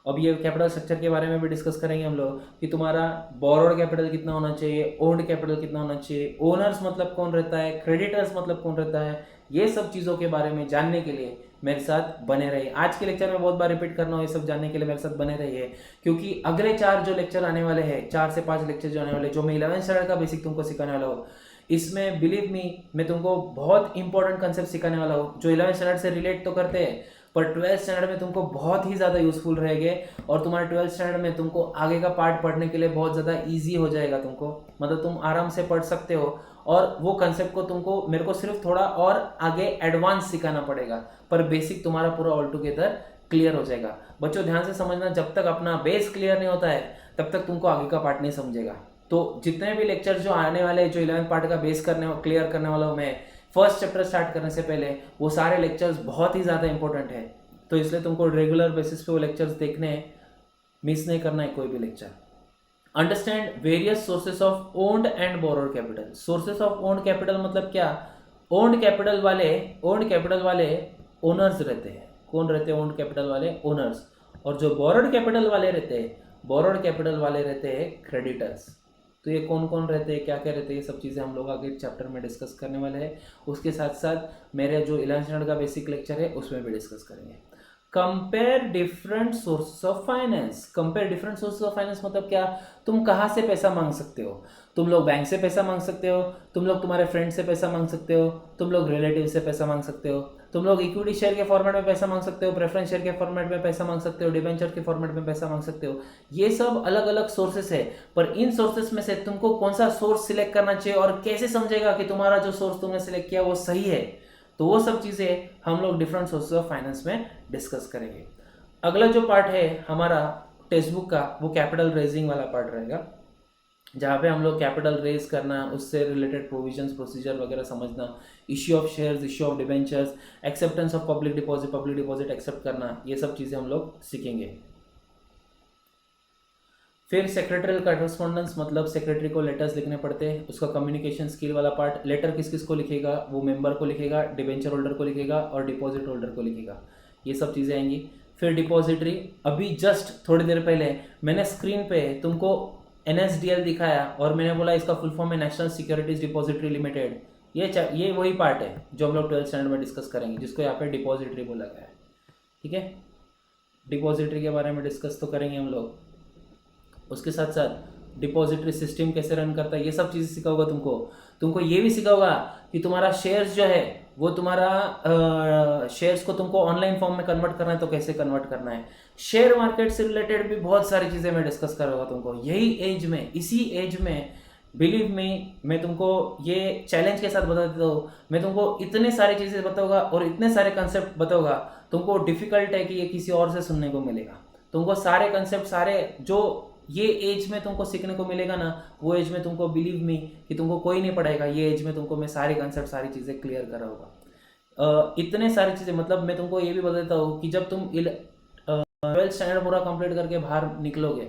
Speaker 1: अब ये कैपिटल स्ट्रक्चर के बारे में भी डिस्कस करेंगे हम लोग कि तुम्हारा बोरोड कैपिटल कितना होना चाहिए, ओन्ड कैपिटल कितना होना चाहिए, ओनर्स मतलब कौन रहता है, क्रेडिटर्स मतलब कौन रहता है। ये सब चीज़ों के बारे में जानने के लिए मेरे साथ बने रहिए। आज के लेक्चर में बहुत बार रिपीट करना हो, ये सब जानने के लिए मेरे साथ बने रहिए, क्योंकि अगले 4 जो लेक्चर आने वाले हैं, 4 से 5 लेक्चर जो आने वाले, जो मैं 11th स्टैंडर्ड का बेसिक तुमको सिखाने वाला हूँ, इसमें बिलीव मी मैं तुमको बहुत इंपॉर्टेंट कंसेप्ट सिखाने वाला हूँ जो 11th स्टैंडर्ड से रिलेट तो करते हैं, पर 12th स्टैंडर्ड में तुमको बहुत ही ज़्यादा यूजफुल रहेंगे, और तुम्हारे 12th स्टैंडर्ड में तुमको आगे का पार्ट पढ़ने के लिए बहुत ज़्यादा ईजी हो जाएगा तुमको, मतलब तुम आराम से पढ़ सकते हो। और वो कंसेप्ट को तुमको, मेरे को सिर्फ थोड़ा और आगे एडवांस सिखाना पड़ेगा, पर बेसिक तुम्हारा पूरा ऑल टुगेदर क्लियर हो जाएगा। बच्चों ध्यान से समझना, जब तक अपना बेस क्लियर नहीं होता है तब तक तुमको आगे का पार्ट नहीं समझेगा। तो जितने भी लेक्चर जो आने वाले, जो 11th पार्ट का बेस क्लियर करने वाला हूँ मैं, फर्स्ट चैप्टर स्टार्ट करने से पहले, वो सारे लेक्चर्स बहुत ही ज़्यादा इंपॉर्टेंट है। तो इसलिए तुमको रेगुलर बेसिस पे वो लेक्चर्स देखने हैं, मिस नहीं करना है कोई भी lecture. Understand various sources of owned and borrowed capital. Sources of owned capital मतलब क्या? ओन्ड कैपिटल वाले ओनर्स रहते हैं। कौन रहते हैं ओन्ड कैपिटल वाले? ओनर्स। और जो बोरोड कैपिटल वाले रहते हैं क्रेडिटर्स। तो ये कौन कौन रहते हैं, क्या क्या रहते हैं, ये सब चीज़ें हम लोग आगे चैप्टर में डिस्कस करने वाले हैं। उसके साथ साथ मेरे जो 11th स्टैंडर्ड का बेसिक लेक्चर है उसमें भी डिस्कस करेंगे। Compare different sources of finance. Compare different sources of finance मतलब क्या? तुम कहाँ से पैसा मांग सकते हो? तुम लोग बैंक से पैसा मांग सकते हो, तुम लोग तुम्हारे फ्रेंड से पैसा मांग सकते हो, तुम लोग रिलेटिव से पैसा मांग सकते हो, तुम लोग इक्विटी शेयर के फॉर्मेट में पैसा मांग सकते हो, प्रेफरेंस शेयर के फॉर्मेट में पैसा मांग सकते हो, डिबेंचर के फॉर्मेट में पैसा मांग सकते हो। ये सब अलग अलग सोर्सेस है, पर इन सोर्सेस में से तुमको कौन सा सोर्स सिलेक्ट करना चाहिए, और कैसे समझेगा कि तुम्हारा जो सोर्स तुमने सिलेक्ट किया वो सही है, तो वो सब चीज़ें हम लोग डिफरेंट सोर्सेस ऑफ फाइनेंस में डिस्कस करेंगे। अगला जो पार्ट है हमारा टेक्स्ट बुक का, वो कैपिटल रेजिंग वाला पार्ट रहेगा, जहाँ पे हम लोग कैपिटल रेज करना, उससे रिलेटेड प्रोविजंस, प्रोसीजर वगैरह समझना, issue of shares, issue of debentures, acceptance of public deposit accept करना, ये सब चीज़ें हम लोग सीखेंगे। फिर सेक्रेटरियल करस्पॉन्डेंस, मतलब सेक्रेटरी को लेटर्स लिखने पड़ते हैं, उसका कम्युनिकेशन स्किल वाला पार्ट। लेटर किस किस को लिखेगा? वो मेंबर को लिखेगा, डिबेंचर होल्डर को लिखेगा, और डिपॉजिट होल्डर को लिखेगा। ये सब चीज़ें आएंगी। फिर डिपॉजिटरी, अभी जस्ट थोड़ी देर पहले मैंने स्क्रीन पे तुमको NSDL दिखाया और मैंने बोला इसका फुल फॉर्म है नेशनल सिक्योरिटीज डिपॉजिटरी लिमिटेड। ये वही पार्ट है जो हम लोग 12th स्टैंडर्ड में डिस्कस करेंगे, जिसको यहाँ पे डिपॉजिटरी बोला गया है। ठीक है, डिपॉजिटरी के बारे में डिस्कस तो करेंगे हम लोग। उसके साथ साथ डिपॉजिटरी सिस्टम कैसे रन करता है, ये सब चीज़ें सिखाऊंगा तुमको। तुमको ये भी सिखाऊंगा कि तुम्हारा शेयर्स जो है वो तुम्हारा शेयर्स को तुमको ऑनलाइन फॉर्म में कन्वर्ट करना है तो कैसे कन्वर्ट करना है। शेयर मार्केट से रिलेटेड भी बहुत सारी चीज़ें मैं डिस्कस करूँगा तुमको यही एज में, इसी एज में। बिलीव मी, मैं तुमको ये चैलेंज के साथ बता देता हूँ, मैं तुमको इतने सारी चीज़ें बताऊंगा और इतने सारे कंसेप्ट बताऊंगा, तुमको डिफिकल्ट है कि ये किसी और से सुनने को मिलेगा। तुमको सारे कंसेप्ट, सारे जो ये एज में तुमको सीखने को मिलेगा ना, वो एज में तुमको बिलीव मी कि तुमको कोई नहीं पढ़ाएगा। ये एज में तुमको मैं सारे कंसेप्ट, सारी चीज़ें क्लियर कराऊंगा। इतने सारी चीज़ें, मतलब मैं तुमको ये भी बता देता हूँ कि जब तुम 12th स्टैंडर्ड पूरा कंप्लीट करके बाहर निकलोगे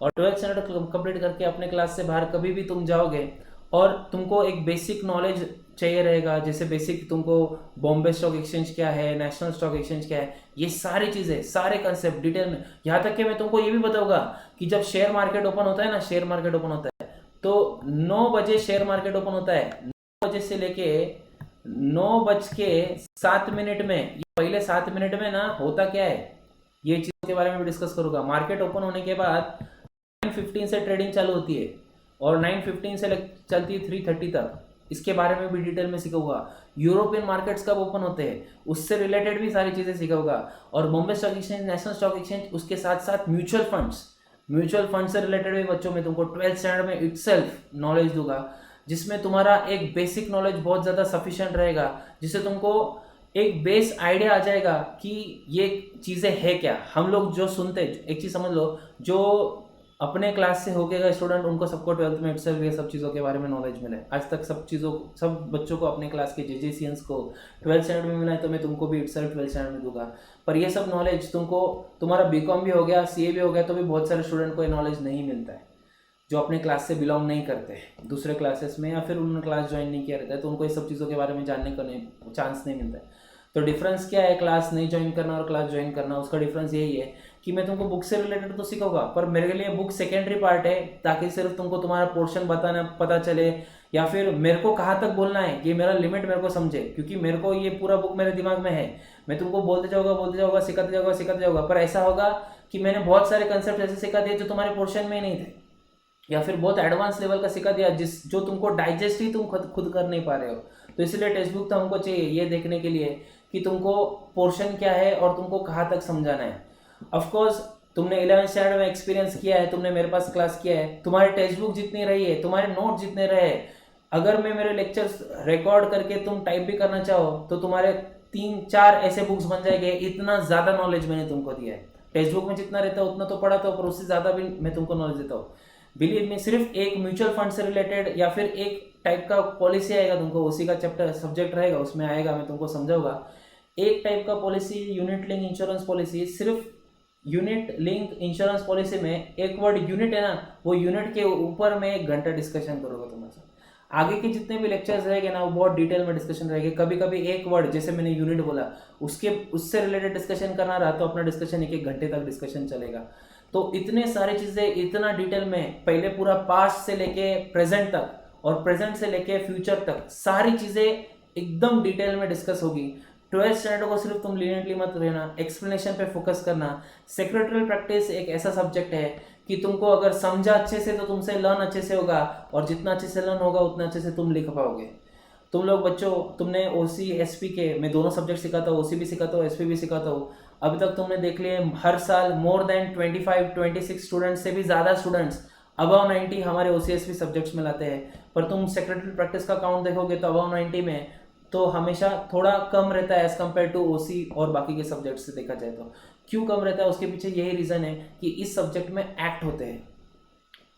Speaker 1: और 12th स्टैंडर्ड कंप्लीट करके अपने क्लास से बाहर कभी भी तुम जाओगे और तुमको एक बेसिक नॉलेज चाहिए रहेगा, जैसे बेसिक तुमको बॉम्बे स्टॉक एक्सचेंज क्या है, नेशनल स्टॉक एक्सचेंज क्या है, ये सारी चीज़ें, सारे कंसेप्ट डिटेल में। यहाँ तक कि मैं तुमको ये भी बताऊंगा कि जब शेयर मार्केट ओपन होता है ना, शेयर मार्केट ओपन होता है तो 9 बजे शेयर मार्केट ओपन होता है। 9 बजे से लेके 9:07 में, ये पहले 7 मिनट में ना होता क्या है, ये चीज़ों के बारे में भी डिस्कस करूंगा। मार्केट ओपन होने के बाद 9:15 से ट्रेडिंग चालू होती है और 9:15 से चलती है 3:30 तक। इसके बारे में भी डिटेल में सिखाऊंगा। यूरोपियन मार्केट्स कब ओपन होते हैं उससे रिलेटेड भी सारी चीज़ें सिखाऊंगा। और Bombay stock exchange, national stock exchange, उसके साथ साथ म्यूचुअल फंड से रिलेटेड भी बच्चों में तुमको 12th स्टैंडर्ड में इटसेल्फ नॉलेज दूंगा, जिसमें तुम्हारा एक बेसिक नॉलेज बहुत ज़्यादा सफिशिएंट रहेगा, जिससे तुमको एक बेस आइडिया आ जाएगा कि ये चीज़ें है क्या। हम लोग जो सुनते, एक चीज़ समझ लो, जो अपने क्लास से होके गए स्टूडेंट, उनको सबको 12th में इटसेल्फ ये सब चीज़ों के बारे में नॉलेज मिले। आज तक सब बच्चों को, अपने क्लास के जेजेसियंस को 12th स्टैंडर्ड में मिला है, तो मैं तुमको भी इटसेल्फ 12th स्टैंडर्ड में दूंगा। पर ये सब नॉलेज तुमको, तुम्हारा बीकॉम भी हो गया, सीए भी हो गया, तो भी बहुत सारे स्टूडेंट को ये नॉलेज नहीं मिलता है, जो अपने क्लास से बिलोंग नहीं करते, दूसरे क्लासेस में, या फिर उन्होंने क्लास ज्वाइन नहीं किया रहता है, तो उनको ये सब चीज़ों के बारे में जानने का चांस नहीं मिलता है। तो डिफरेंस क्या है क्लास नहीं ज्वाइन करना और क्लास ज्वाइन करना? उसका डिफरेंस यही है कि मैं तुमको बुक से रिलेटेड तो सिखाऊंगा, पर मेरे लिए बुक सेकेंडरी पार्ट है, ताकि सिर्फ तुमको तुम्हारा पोर्शन बताना पता चले, या फिर मेरे को कहाँ तक बोलना है, ये मेरा लिमिट मेरे को समझे, क्योंकि मेरे को ये पूरा बुक मेरे दिमाग में है। मैं तुमको बोलते जाऊँगा, सिखाते जाऊँगा, पर ऐसा होगा कि मैंने बहुत सारे कंसेप्ट ऐसे सिखा दिए जो तुम्हारे पोर्शन में ही नहीं थे, या फिर बहुत एडवांस लेवल का सिखा दिया जो तुमको डाइजेस्ट ही तुम खुद कर नहीं पा रहे हो। तो इसलिए टेक्स्ट बुक तो हमको चाहिए ये देखने के लिए कि तुमको पोर्शन क्या है और तुमको कहाँ तक समझाना है। ऑफकोर्स तुमने 11th स्टैंडर्ड में एक्सपीरियंस किया है, तुमने मेरे पास क्लास किया है, तुम्हारी टेक्स्ट बुक जितनी रही है, तुम्हारे नोट जितने रहे, अगर मैं मेरे लेक्चर्स रिकॉर्ड करके तुम टाइप भी करना चाहो तो तुम्हारे 3-4 ऐसे बुक्स बन जाएंगे। इतना ज़्यादा नॉलेज मैंने तुमको दिया है। टेक्स्ट बुक में जितना रहता है उतना तो पढ़ाता हूँ, पर उससे ज़्यादा भी मैं तुमको नॉलेज देता हूँ। बिलीव मी, सिर्फ एक म्यूचुअल फंड से रिलेटेड या फिर एक टाइप का पॉलिसी आएगा, तुमको उसी का चैप्टर सब्जेक्ट रहेगा, उसमें आएगा, मैं तुमको समझाऊंगा। एक टाइप का policy, unit link insurance policy, सिर्फ यूनिट लिंक इंश्योरेंस पॉलिसी में एक वर्ड यूनिट है ना, वो यूनिट के ऊपर मैं 1 घंटा डिस्कशन करूँगा तुम्हारे साथ। आगे के जितने भी लेक्चर्स रहेंगे ना, वो बहुत डिटेल में डिस्कशन रहेंगे। कभी कभी एक वर्ड, जैसे मैंने यूनिट बोला, उससे रिलेटेड डिस्कशन करना रहा तो अपना डिस्कशन 1-1 घंटे तक डिस्कशन चलेगा। तो इतने सारी चीज़ें इतना डिटेल में, पहले पूरा पास्ट से लेके प्रेजेंट तक और प्रेजेंट से लेके फ्यूचर तक सारी चीज़ें एकदम डिटेल में डिस्कस होगी। 12th स्टैंडर्ड को सिर्फ तुम लीनियंटली मत रहना, एक्सप्लेनेशन पे फोकस करना। सेक्रेटरियल प्रैक्टिस एक ऐसा सब्जेक्ट है कि तुमको अगर समझा अच्छे से तो तुमसे लर्न अच्छे से होगा, और जितना अच्छे से लर्न होगा उतना अच्छे से तुम लिख पाओगे। तुम लोग बच्चों, तुमने ओसी एसपी के, मैं दोनों सब्जेक्ट सिखाता हूँ, ओसी भी सिखाता हूँ, एसपी भी सिखाता हूँ। अभी तक तुमने देख लिए हर साल मोर देन 25-26 स्टूडेंट्स से भी ज़्यादा स्टूडेंट्स अबव 90 हमारे ओसी एसपी सब्जेक्ट्स में लाते हैं। पर तुम सेक्रेटरी प्रैक्टिस का काउंट देखोगे तो अबव 90 में तो हमेशा थोड़ा कम रहता है एज कम्पेयर टू ओसी और बाकी के सब्जेक्ट से देखा जाए तो। क्यों कम रहता है? उसके पीछे यही रीज़न है कि इस सब्जेक्ट में एक्ट होते हैं,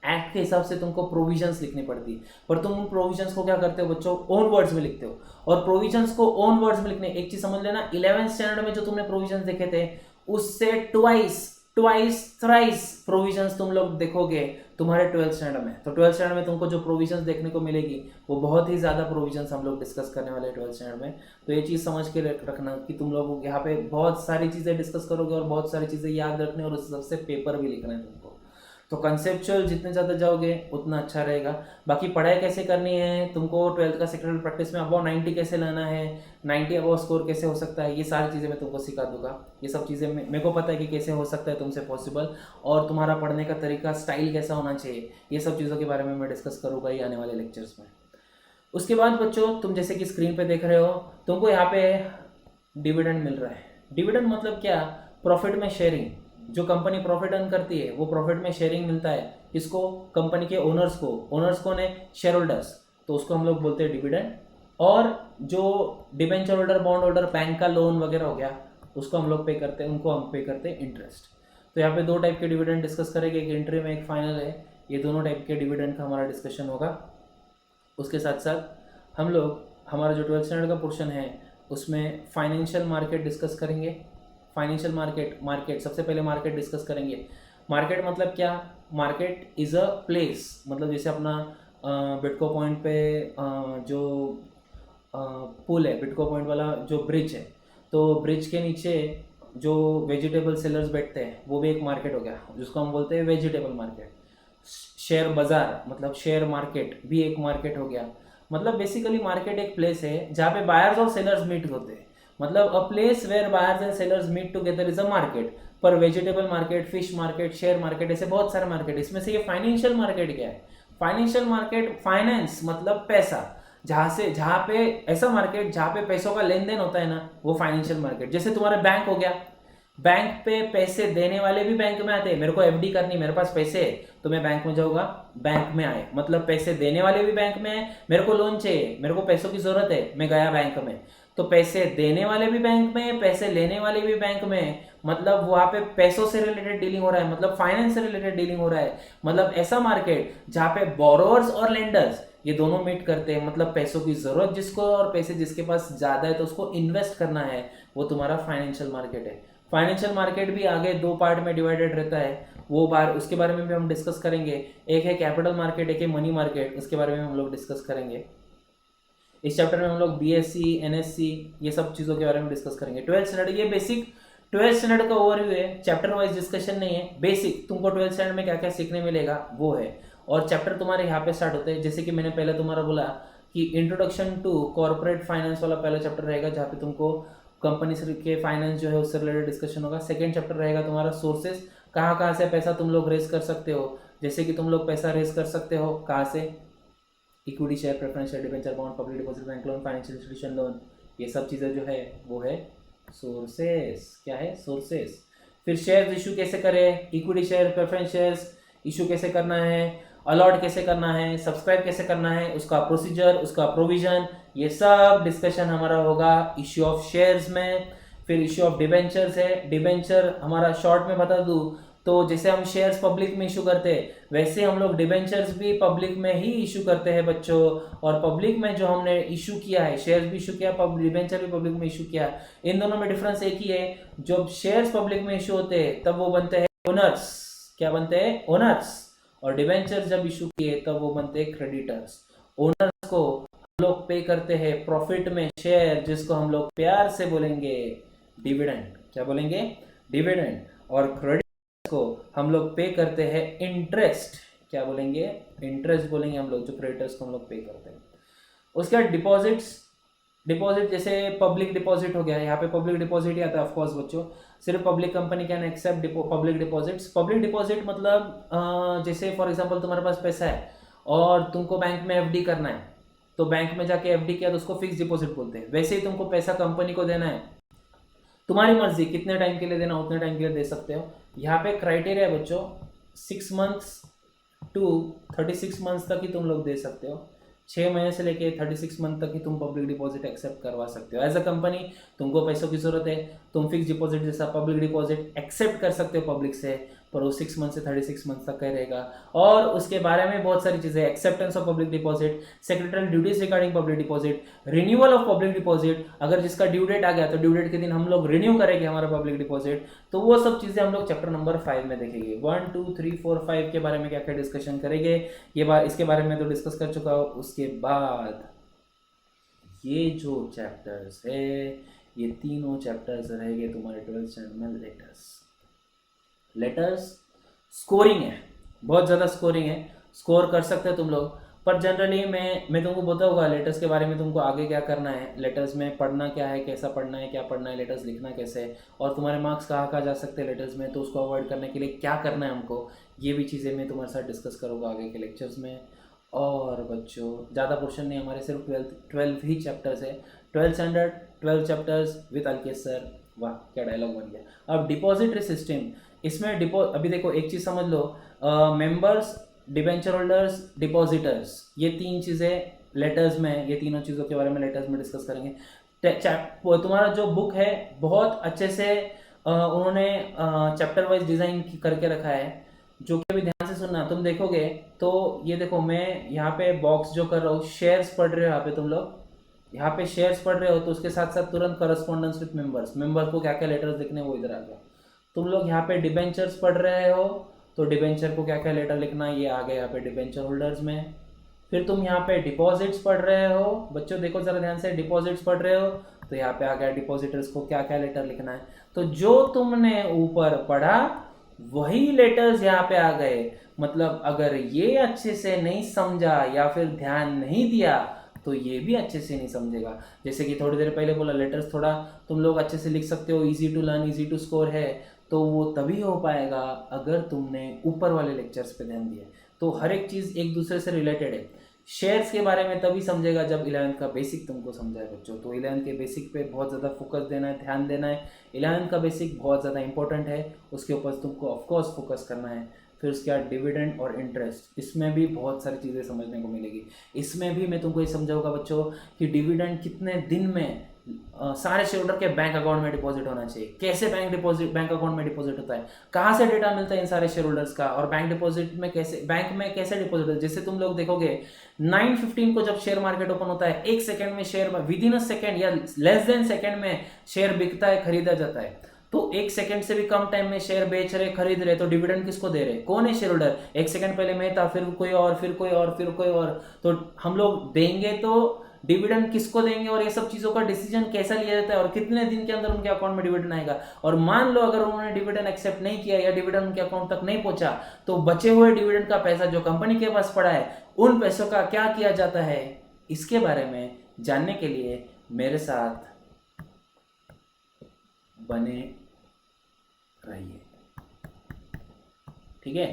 Speaker 1: एक्ट के हिसाब से तुमको प्रोविजंस लिखनी पड़ती है, पर तुम उन प्रोविजंस को क्या करते हो बच्चों? ओन वर्ड्स में लिखते हो। और प्रोविजंस को ओन वर्ड्स में लिखने, एक चीज समझ लेना, 11th स्टैंडर्ड में जो तुमने प्रोविजंस देखे थे उससे ट्वाइस थ्राइस प्रोविजंस तुम लोग देखोगे तुम्हारे 12th स्टैंडर्ड में। तो 12th स्टैंडर्ड में तुमको जो प्रोविजंस देखने को मिलेगी वो बहुत ही ज़्यादा प्रोविजंस हम लोग डिस्कस करने वाले हैं 12th स्टैंडर्ड में। तो ये चीज़ समझ के रखना कि तुम लोग यहाँ पे बहुत सारी चीज़ें डिस्कस करोगे और बहुत सारी चीज़ें याद रखने और उस सबसे पेपर भी लिखना है तुमको। तो कंसेप्चुअल जितने ज़्यादा जाओगे उतना अच्छा रहेगा। बाकी पढ़ाई कैसे करनी है, तुमको 12th का सेक्रेटरी प्रैक्टिस में अबाउ 90 कैसे लाना है, 90 अबाउ स्कोर कैसे हो सकता है, ये सारी चीज़ें मैं तुमको सिखा दूंगा। ये सब चीज़ें मेरे को पता है कि कैसे हो सकता है तुमसे पॉसिबल, और तुम्हारा पढ़ने का तरीका, स्टाइल कैसा होना चाहिए, ये सब चीज़ों के बारे में मैं डिस्कस करूँगा ही आने वाले लेक्चर्स में। उसके बाद बच्चों, तुम जैसे कि स्क्रीन पे देख रहे हो, तुमको यहाँ पे डिविडेंड मिल रहा है। डिविडेंड मतलब क्या, प्रॉफिट में शेयरिंग। जो कंपनी प्रॉफिट अर्न करती है वो प्रॉफिट में शेयरिंग मिलता है किसको, कंपनी के ओनर्स को। ओनर्स कौन है, शेयर होल्डर्स, तो उसको हम लोग बोलते हैं डिविडेंड। और जो debenture holder, bond holder, bank का लोन वगैरह हो गया, उसको हम लोग पे करते हैं, उनको हम पे करते हैं इंटरेस्ट। तो यहाँ पे दो टाइप के डिविडेंड डिस्कस करेंगे, एक इंट्री में एक फाइनल है। ये दोनों टाइप के डिविडेंड का हमारा डिस्कशन होगा। उसके साथ साथ हम लोग हमारा जो 12th स्टैंडर्ड का पोर्शन है उसमें फाइनेंशियल मार्केट डिस्कस करेंगे। फाइनेंशियल मार्केट सबसे पहले मार्केट डिस्कस करेंगे। मार्केट मतलब क्या, मार्केट इज़ अ प्लेस, मतलब जैसे अपना बिटको पॉइंट पे जो पुल है, बिटको पॉइंट वाला जो ब्रिज है, तो ब्रिज के नीचे जो वेजिटेबल सेलर्स बैठते हैं वो भी एक मार्केट हो गया, जिसको हम बोलते हैं वेजिटेबल मार्केट। शेयर बाजार मतलब शेयर मार्केट भी एक मार्केट हो गया। मतलब बेसिकली मार्केट एक प्लेस है जहाँ पे बायर्स और सेलर्स मीट होते हैं। मतलब a place where buyers and sellers meet together is a market. पर vegetable market, fish market, share market, ऐसे बहुत सारे मार्केट। इसमें से ये फाइनेंशियल मार्केट क्या है, फाइनेंशियल मार्केट, फाइनेंस मतलब पैसा, जहाँ पे ऐसा मार्केट जहाँ पे पैसों का लेन देन होता है ना, वो फाइनेंशियल मार्केट। जैसे तुम्हारा बैंक हो गया, बैंक पे पैसे देने वाले भी बैंक में आते हैं। मेरे को एफडी करनी, मेरे पास पैसे है तो मैं बैंक में जाऊंगा, बैंक में आए, मतलब पैसे देने वाले भी बैंक में है। मेरे को लोन चाहिए, मेरे को पैसों की जरूरत है, मैं गया बैंक में, तो पैसे देने वाले भी बैंक में, पैसे लेने वाले भी बैंक में, मतलब वहां पे पैसों से रिलेटेड डीलिंग हो रहा है, मतलब फाइनेंस से रिलेटेड डीलिंग हो रहा है। मतलब ऐसा मार्केट जहाँ पे बोरोवर्स और लेंडर्स ये दोनों मीट करते हैं। मतलब पैसों की जरूरत जिसको और पैसे जिसके पास ज्यादा है तो उसको इन्वेस्ट करना है, वो तुम्हारा फाइनेंशियल मार्केट है। फाइनेंशियल मार्केट भी आगे दो पार्ट में डिवाइडेड रहता है, वो बार उसके बारे में भी हम डिस्कस करेंगे। एक है कैपिटल मार्केट, एक है मनी मार्केट, उसके बारे में हम लोग डिस्कस करेंगे। इस चैप्टर में हम लोग बीएससी, एनएससी, ये सब चीज़ों के बारे में डिस्कस करेंगे। 12th स्टैंडर्ड, ये बेसिक 12th स्टैंडर्ड का ओवरव्यू है, चैप्टर वाइज डिस्कशन नहीं है। बेसिक तुमको 12th स्टैंडर्ड में क्या क्या सीखने मिलेगा वो है। और चैप्टर तुम्हारे यहाँ पे स्टार्ट होते हैं, जैसे कि मैंने पहले तुम्हारा बोला कि इंट्रोडक्शन टू कॉर्पोरेट फाइनेंस वाला पहला चैप्टर रहेगा, जहाँ पे तुमको कंपनी के फाइनेंस जो है उससे रिलेटेड डिस्कशन होगा। सेकंड चैप्टर रहेगा तुम्हारा सोर्सेज, कहाँ कहाँ से पैसा तुम लोग रेज कर सकते हो। जैसे कि तुम लोग पैसा रेज कर सकते हो कहाँ से, equity share, preference share, debenture, bond, public deposit, bank loan, financial institution loan, ये सब चीज़ें जो है वो है सोर्सेस। क्या है, सोर्सेस। फिर शेयर इशू कैसे करें, equity share, preference shares issue कैसे करना है, अलॉट कैसे करना है, सब्सक्राइब कैसे करना है, उसका प्रोसीजर, उसका प्रोविजन, ये सब डिस्कशन हमारा होगा इश्यू ऑफ शेयर्स में। फिर इश्यू ऑफ डिबेंचर्स है। डिबेंचर हमारा शॉर्ट में बता दूं तो जैसे हम शेयर्स पब्लिक में इशू करते हैं वैसे हम लोग डिबेंचर्स भी पब्लिक में ही इशू करते हैं बच्चों। और पब्लिक में जो हमने इशू किया है, शेयर्स भी इशू किया, डिबेंचर भी पब्लिक में इशू किया, इन दोनों में डिफरेंस एक ही है। जब शेयर्स पब्लिक में इशू होते हैं तब वो बनते हैं ओनर्स। क्या बनते हैं, ओनर्स। और डिबेंचर जब इशू किए तब वो बनते हैं क्रेडिटर्स। ओनर्स को हम लोग पे करते हैं प्रॉफिट में शेयर, जिसको हम लोग प्यार से बोलेंगे डिविडेंड। क्या बोलेंगे, डिविडेंड। और क्रेडिट को हम लोग पे करते हैं इंटरेस्ट। क्या बोलेंगे, इंटरेस्ट बोलेंगे हम लोग, जो क्रेडिटर्स को हम लोग पे करते हैं। उसके बाद डिपॉजिट्स। डिपॉजिट जैसे पब्लिक डिपॉजिट हो गया, यहाँ पे पब्लिक डिपॉजिट ही आता है ऑफकोर्स बच्चों। सिर्फ public company can accept public deposits. Public deposit मतलब जैसे फॉर एग्जांपल तुम्हारे पास पैसा है और तुमको बैंक में एफडी करना है, तो बैंक में जाके एफडी किया तो उसको फिक्स डिपॉजिट बोलते हैं। वैसे ही तुमको पैसा कंपनी को देना है, तुम्हारी मर्जी कितने टाइम के लिए देना, उतने टाइम के लिए दे सकते हो। यहाँ पे क्राइटेरिया है बच्चों, 6 मंथ्स टू 36 मंथ्स तक ही तुम लोग दे सकते हो। 6 महीने से लेके 36 मंथ तक ही तुम पब्लिक डिपॉजिट एक्सेप्ट करवा सकते हो। एज अ कंपनी तुमको पैसों की जरूरत है, तुम फिक्स डिपॉजिट जैसा पब्लिक डिपॉजिट एक्सेप्ट कर सकते हो पब्लिक से, पर वो 6 मंथ से 36 मंथ तक का रहेगा। और उसके बारे में बहुत सारी चीजें, acceptance of public deposit, secretarial duties regarding public deposit, renewal of public deposit, अगर जिसका ड्यू डेट आ गया तो ड्यू डेट के दिन हम लोग रिन्यू करेंगे हमारा पब्लिक डिपॉजिट। तो वो सब चीजें हम लोग चैप्टर नंबर 5 में देखेंगे। 1 2 3 4 5 के बारे में क्या क्या डिस्कशन करेंगे, ये बात इसके बारे में तो डिस्कस कर चुका हूँ। उसके बाद ये जो चैप्टर्स है, ये तीनों चैप्टर्स रहेंगे तुम्हारे 12th स्टैंडर्ड में। लेटर्स, लेटर्स स्कोरिंग है। बहुत ज़्यादा स्कोरिंग है, स्कोर कर सकते हो तुम लोग। पर जनरली मैं तुमको बोलता होगा लेटर्स के बारे में, तुमको आगे क्या करना है, लेटर्स में पढ़ना क्या है, कैसा पढ़ना है, क्या पढ़ना है, लेटर्स लिखना कैसे है, और तुम्हारे मार्क्स कहाँ कहाँ जा सकते हैं लेटर्स में, तो उसको अवॉइड करने के लिए क्या करना है हमको, ये भी चीज़ें मैं तुम्हारे साथ डिस्कस करूँगा आगे के लेक्चर्स में। और बच्चों ज़्यादा पोर्शन नहीं, हमारे सिर्फ 12 ही चैप्टर्स है, 12 standard 12 chapters with Alkesh sir. वाह क्या डायलॉग बन गया। अब डिपॉजिटरी सिस्टम, इसमें अभी देखो एक चीज़ समझ लो, मेंबर्स, डिबेंचर होल्डर्स, डिपॉजिटर्स, ये तीन चीज़ें लेटर्स में, ये तीनों चीज़ों के बारे में लेटर्स में डिस्कस करेंगे। तुम्हारा जो बुक है बहुत अच्छे से उन्होंने चैप्टर वाइज डिज़ाइन करके रखा है, जो कि अभी ध्यान से सुनना तुम देखोगे तो, ये देखो मैं यहाँ पे बॉक्स जो कर रहा हूँ, शेयर्स पढ़ रहे हो यहाँ पे तुम लोग, यहाँ पे शेयर्स पढ़ रहे हो तो उसके साथ साथ तुरंत करस्पॉन्डेंस विद मेंबर्स, मेंबर को क्या क्या लेटर्स लिखने वो इधर आ गया। तुम लोग यहाँ पे डिबेंचर्स पढ़ रहे हो तो डिबेंचर को क्या क्या लेटर लिखना है ये आ गया यहाँ पे डिबेंचर होल्डर्स में। फिर तुम यहाँ पे डिपॉजिट्स पढ़ रहे हो, बच्चों देखो ज़रा ध्यान से, डिपॉजिट्स पढ़ रहे हो तो यहाँ पे आ गया डिपॉजिटर्स को क्या क्या लेटर लिखना है। तो जो तुमने ऊपर पढ़ा वही लेटर्स यहाँ पे आ गए। मतलब अगर ये अच्छे से नहीं समझा या फिर ध्यान नहीं दिया तो ये भी अच्छे से नहीं समझेगा। जैसे कि थोड़ी देर पहले बोला, लेटर्स थोड़ा तुम लोग अच्छे से लिख सकते हो, easy to learn easy to score है, तो वो तभी हो पाएगा अगर तुमने ऊपर वाले लेक्चर्स पे ध्यान दिया। तो हर एक चीज़ एक दूसरे से रिलेटेड है। शेयर्स के बारे में तभी समझेगा जब 11th का बेसिक तुमको समझाए बच्चों। तो 11th के बेसिक पे बहुत ज़्यादा फोकस देना है, ध्यान देना है। 11th का बेसिक बहुत ज़्यादा इंपॉर्टेंट है, उसके ऊपर तुमको ऑफकोर्स फोकस करना है। फिर उसके बाद डिविडेंड और इंटरेस्ट, इसमें भी बहुत सारी चीज़ें समझने को मिलेगी। इसमें भी मैं तुमको ये समझाऊंगा बच्चों कि डिविडेंड कितने दिन में सारे शेयर होल्डर के बैंक अकाउंट में डिपॉजिट होना चाहिए, कैसे बैंक अकाउंट में डिपॉजिट होता है, कहाँ से डेटा मिलता है इन सारे शेयर होल्डर्स का, और बैंक डिपॉजिट में कैसे, बैंक में कैसे डिपॉजिट होता है। जैसे तुम लोग देखोगे 9:15 को जब शेयर मार्केट ओपन होता है, एक सेकंड में share, with in a second या लेस देन सेकंड में शेयर बिकता है, खरीदा जाता है। तो एक सेकंड से भी कम टाइम में शेयर बेच रहे, खरीद रहे, तो डिविडेंड किसको दे रहे, कौन है शेयर होल्डर। एक सेकंड पहले मैं था, फिर कोई और, फिर कोई और, फिर कोई और, तो हम लोग देंगे तो डिविडेंड किसको देंगे, और ये सब चीज़ों का डिसीजन कैसा लिया जाता है, और कितने दिन के अंदर उनके अकाउंट में डिविडेंड आएगा। और मान लो अगर उन्होंने डिविडेंड एक्सेप्ट नहीं किया या डिविडेंड उनके अकाउंट तक नहीं पहुंचा, तो बचे हुए डिविडेंड का पैसा जो कंपनी के पास पड़ा है, उन पैसों का क्या किया जाता है, इसके बारे में जानने के लिए मेरे साथ बने रहिए, ठीक है।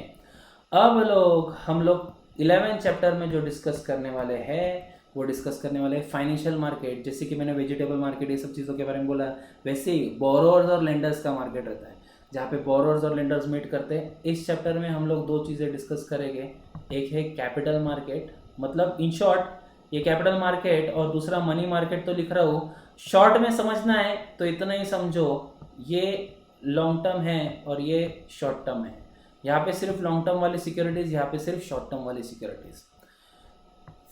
Speaker 1: अब हम लोग 11 चैप्टर में जो डिस्कस करने वाले हैं वो डिस्कस करने वाले हैं फाइनेंशियल मार्केट। जैसे कि मैंने वेजिटेबल मार्केट ये सब चीज़ों के बारे में बोला, वैसे ही बोरोअर्स और लेंडर्स का मार्केट रहता है, जहाँ पे बोरोअर्स और लेंडर्स मीट करते हैं। इस चैप्टर में हम लोग दो चीज़ें डिस्कस करेंगे, एक है कैपिटल मार्केट, मतलब इन शॉर्ट ये कैपिटल मार्केट, और दूसरा मनी मार्केट तो लिख रहा हूँ, शॉर्ट में समझना है तो इतना ही समझो, ये लॉन्ग टर्म है और ये शॉर्ट टर्म है। यहाँ पे सिर्फ लॉन्ग टर्म वाली सिक्योरिटीज़, यहाँ पे सिर्फ शॉर्ट टर्म वाली सिक्योरिटीज़।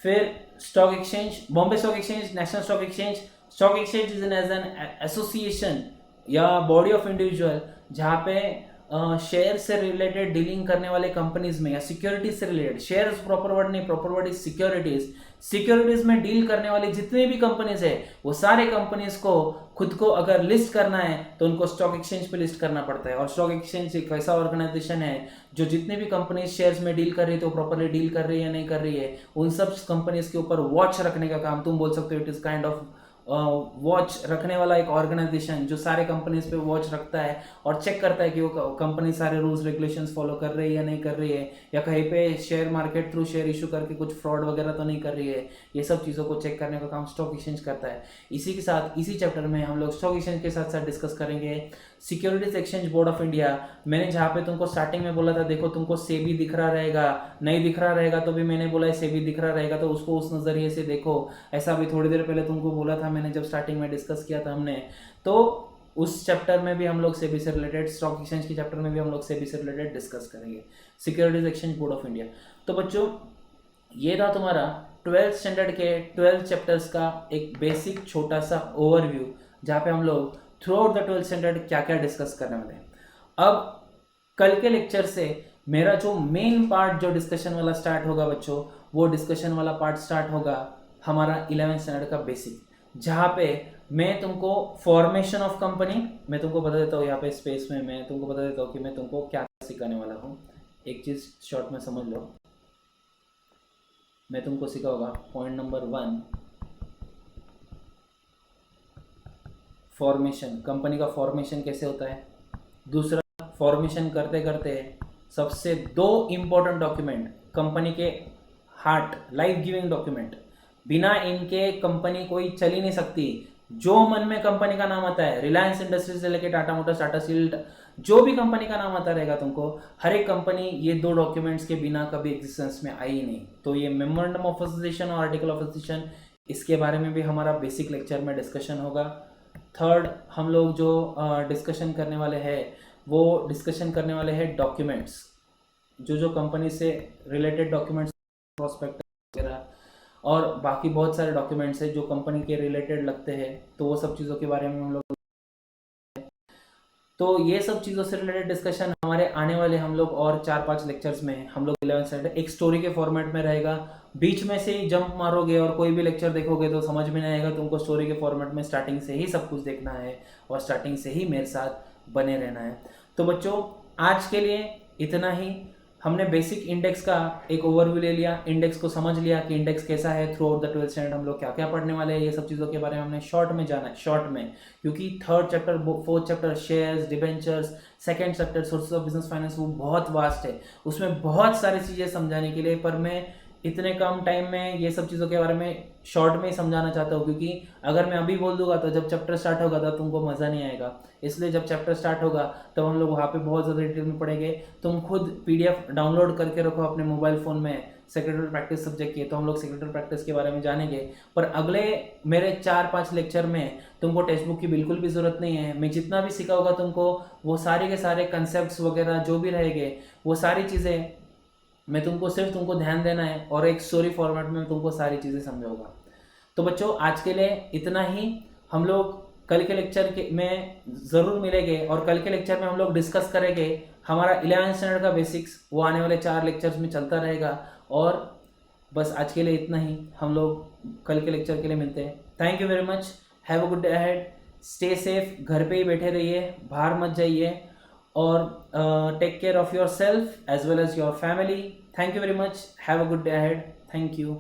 Speaker 1: फिर stock exchange, Bombay stock exchange, national stock exchange. Stock exchange is an as an association या बॉडी ऑफ इंडिविजुअल, जहाँ पे शेयर से रिलेटेड डीलिंग करने वाले कंपनीज में, या सिक्योरिटीज से रिलेटेड, शेयर्स प्रॉपर वर्ड नहीं, proper word is securities. Securities में डील करने वाली जितने भी कंपनीज है, वो सारे कंपनीज को खुद को अगर लिस्ट करना है तो उनको स्टॉक एक्सचेंज पे लिस्ट करना पड़ता है। और स्टॉक एक्सचेंज एक ऐसा ऑर्गेनाइजेशन है जो जितने भी कंपनीज शेयर्स में डील कर रही है तो प्रॉपरली डील कर रही है या नहीं कर रही है, उन सब कंपनीज के ऊपर वॉच रखने का काम, तुम बोल सकते हो it is kind of watch रखने वाला एक ऑर्गेनाइजेशन, जो सारे कंपनीज पे वॉच रखता है और चेक करता है कि वो कंपनी सारे रूल्स रेगुलेशंस फॉलो कर रही है या नहीं कर रही है, या कहीं पे share market through share issue करके कुछ फ्रॉड वगैरह तो नहीं कर रही है। ये सब चीज़ों को चेक करने का काम स्टॉक एक्सचेंज करता है। इसी के साथ इसी चैप्टर में हम लोग स्टॉक एक्सचेंज के साथ साथ डिस्कस करेंगे securities exchange board of India. मैंने जहाँ पे तुमको स्टार्टिंग में बोला था, देखो तुमको सेबी दिख रहा रहेगा, नहीं दिख रहा रहेगा तो भी मैंने बोला है सेबी दिख रहा रहेगा तो उसको उस नज़रिए से देखो। ऐसा भी थोड़ी देर पहले तुमको बोला था मैंने, जब स्टार्टिंग में डिस्कस किया था हमने, तो उस चैप्टर में भी हम लोग सेबी से रिलेटेड, स्टॉक एक्सचेंज के चैप्टर में भी हम लोग सेबी से रिलेटेड डिस्कस करेंगे, securities exchange board of India. तो बच्चों ये था तुम्हारा 12th स्टैंडर्ड के 12 चैप्टर्स का एक बेसिक छोटा सा ओवरव्यू, जहाँ पे हम लोग through out the 12th standard क्या क्या डिस्कस करने वाले हैं। अब कल के लेक्चर से मेरा जो मेन पार्ट जो डिस्कशन वाला स्टार्ट होगा बच्चों, वो डिस्कशन वाला पार्ट स्टार्ट होगा हमारा 11th स्टैंडर्ड का बेसिक, जहाँ पे मैं तुमको फॉर्मेशन ऑफ कंपनी, मैं तुमको बता देता हूँ यहाँ पे स्पेस में, मैं तुमको बता देता हूँ कि मैं तुमको क्या सिखाने वाला हूँ। एक चीज़ शॉर्ट में समझ लो, मैं तुमको सिखाऊंगा। पॉइंट नंबर 1, फॉर्मेशन, कंपनी का फॉर्मेशन कैसे होता है। दूसरा, फॉर्मेशन करते करते सबसे 2 इम्पोर्टेंट डॉक्यूमेंट, कंपनी के हार्ट, लाइफ गिविंग डॉक्यूमेंट, बिना इनके कंपनी कोई चल ही नहीं सकती। जो मन में कंपनी का नाम आता है, रिलायंस इंडस्ट्रीज से लेकर टाटा मोटर्स, टाटा स्टील, जो भी कंपनी का नाम आता रहेगा तुमको, हर एक कंपनी ये 2 डॉक्यूमेंट्स के बिना कभी एग्जिस्टेंस में आई ही नहीं। तो ये मेमोरेंडम ऑफ एसोसिएशन और आर्टिकल ऑफ एसोसिएशन, इसके बारे में भी हमारा बेसिक लेक्चर में डिस्कशन होगा। थर्ड, हम लोग जो डिस्कशन करने वाले हैं, वो डिस्कशन करने वाले हैं डॉक्यूमेंट्स, जो कंपनी से रिलेटेड डॉक्यूमेंट्स, प्रोस्पेक्टस वगैरह और बाकी बहुत सारे डॉक्यूमेंट्स हैं जो कंपनी के रिलेटेड लगते हैं, तो वो सब चीज़ों के बारे में हम लोग, तो ये सब चीज़ों से रिलेटेड डिस्कशन हमारे आने वाले हम लोग और 4-5 लेक्चर्स में हम लोग 11 स्टैंडर्ड एक स्टोरी के फॉर्मेट में रहेगा। बीच में से ही जंप मारोगे और कोई भी लेक्चर देखोगे तो समझ में नहीं आएगा, तुमको स्टोरी के फॉर्मेट में स्टार्टिंग से ही सब कुछ देखना है और स्टार्टिंग से ही मेरे साथ बने रहना है। तो बच्चों, आज के लिए इतना ही। हमने बेसिक इंडेक्स का एक ओवरव्यू ले लिया, इंडेक्स को समझ लिया कि इंडेक्स कैसा है। Through out the 12th standard हम लोग क्या क्या पढ़ने वाले हैं, ये सब चीज़ों के बारे में हमने शॉर्ट में जाना है, शॉर्ट में, क्योंकि 3rd chapter 4th chapter shares, debentures, 2nd chapter sources of business finance, वो बहुत वास्ट है, उसमें बहुत सारी चीज़ें समझाने के लिए, पर मैं इतने कम टाइम में ये सब चीज़ों के बारे में शॉर्ट में ही समझाना चाहता हूँ, क्योंकि अगर मैं अभी बोल दूंगा तो जब चैप्टर स्टार्ट होगा तब तुमको मज़ा नहीं आएगा। इसलिए जब चैप्टर स्टार्ट होगा तब हम लोग वहाँ पे बहुत ज़्यादा डिटेल में पढ़ेंगे। तुम खुद PDF डाउनलोड करके रखो अपने मोबाइल फ़ोन में, सेक्रेटरी प्रैक्टिस सब्जेक्ट की, तो हम लोग सेक्रेटरी प्रैक्टिस के बारे में जानेंगे। पर अगले मेरे 4-5 लेक्चर में तुमको टेक्स्ट बुक की बिल्कुल भी ज़रूरत नहीं है। मैं जितना भी सिखाऊंगा तुमको, वो सारे के सारे कंसेप्ट वगैरह जो भी रहेंगे, वो सारी चीज़ें मैं तुमको सिर्फ तुमको ध्यान देना है और एक स्टोरी फॉर्मेट में तुमको सारी चीज़ें समझाऊंगा। तो बच्चों, आज के लिए इतना ही। हम लोग कल के लेक्चर के में ज़रूर मिलेंगे और कल के लेक्चर में हम लोग डिस्कस करेंगे हमारा 11th स्टैंडर्ड का बेसिक्स, वो आने वाले 4 लेक्चर्स में चलता रहेगा। और बस आज के लिए इतना ही, हम लोग कल के लेक्चर के लिए मिलते हैं। Thank you very much, have a good day ahead, stay safe, घर पे ही बैठे रहिए, बाहर मत जाइए, और take care of yourself as well as your family. Thank you very much, have a good day ahead, thank you.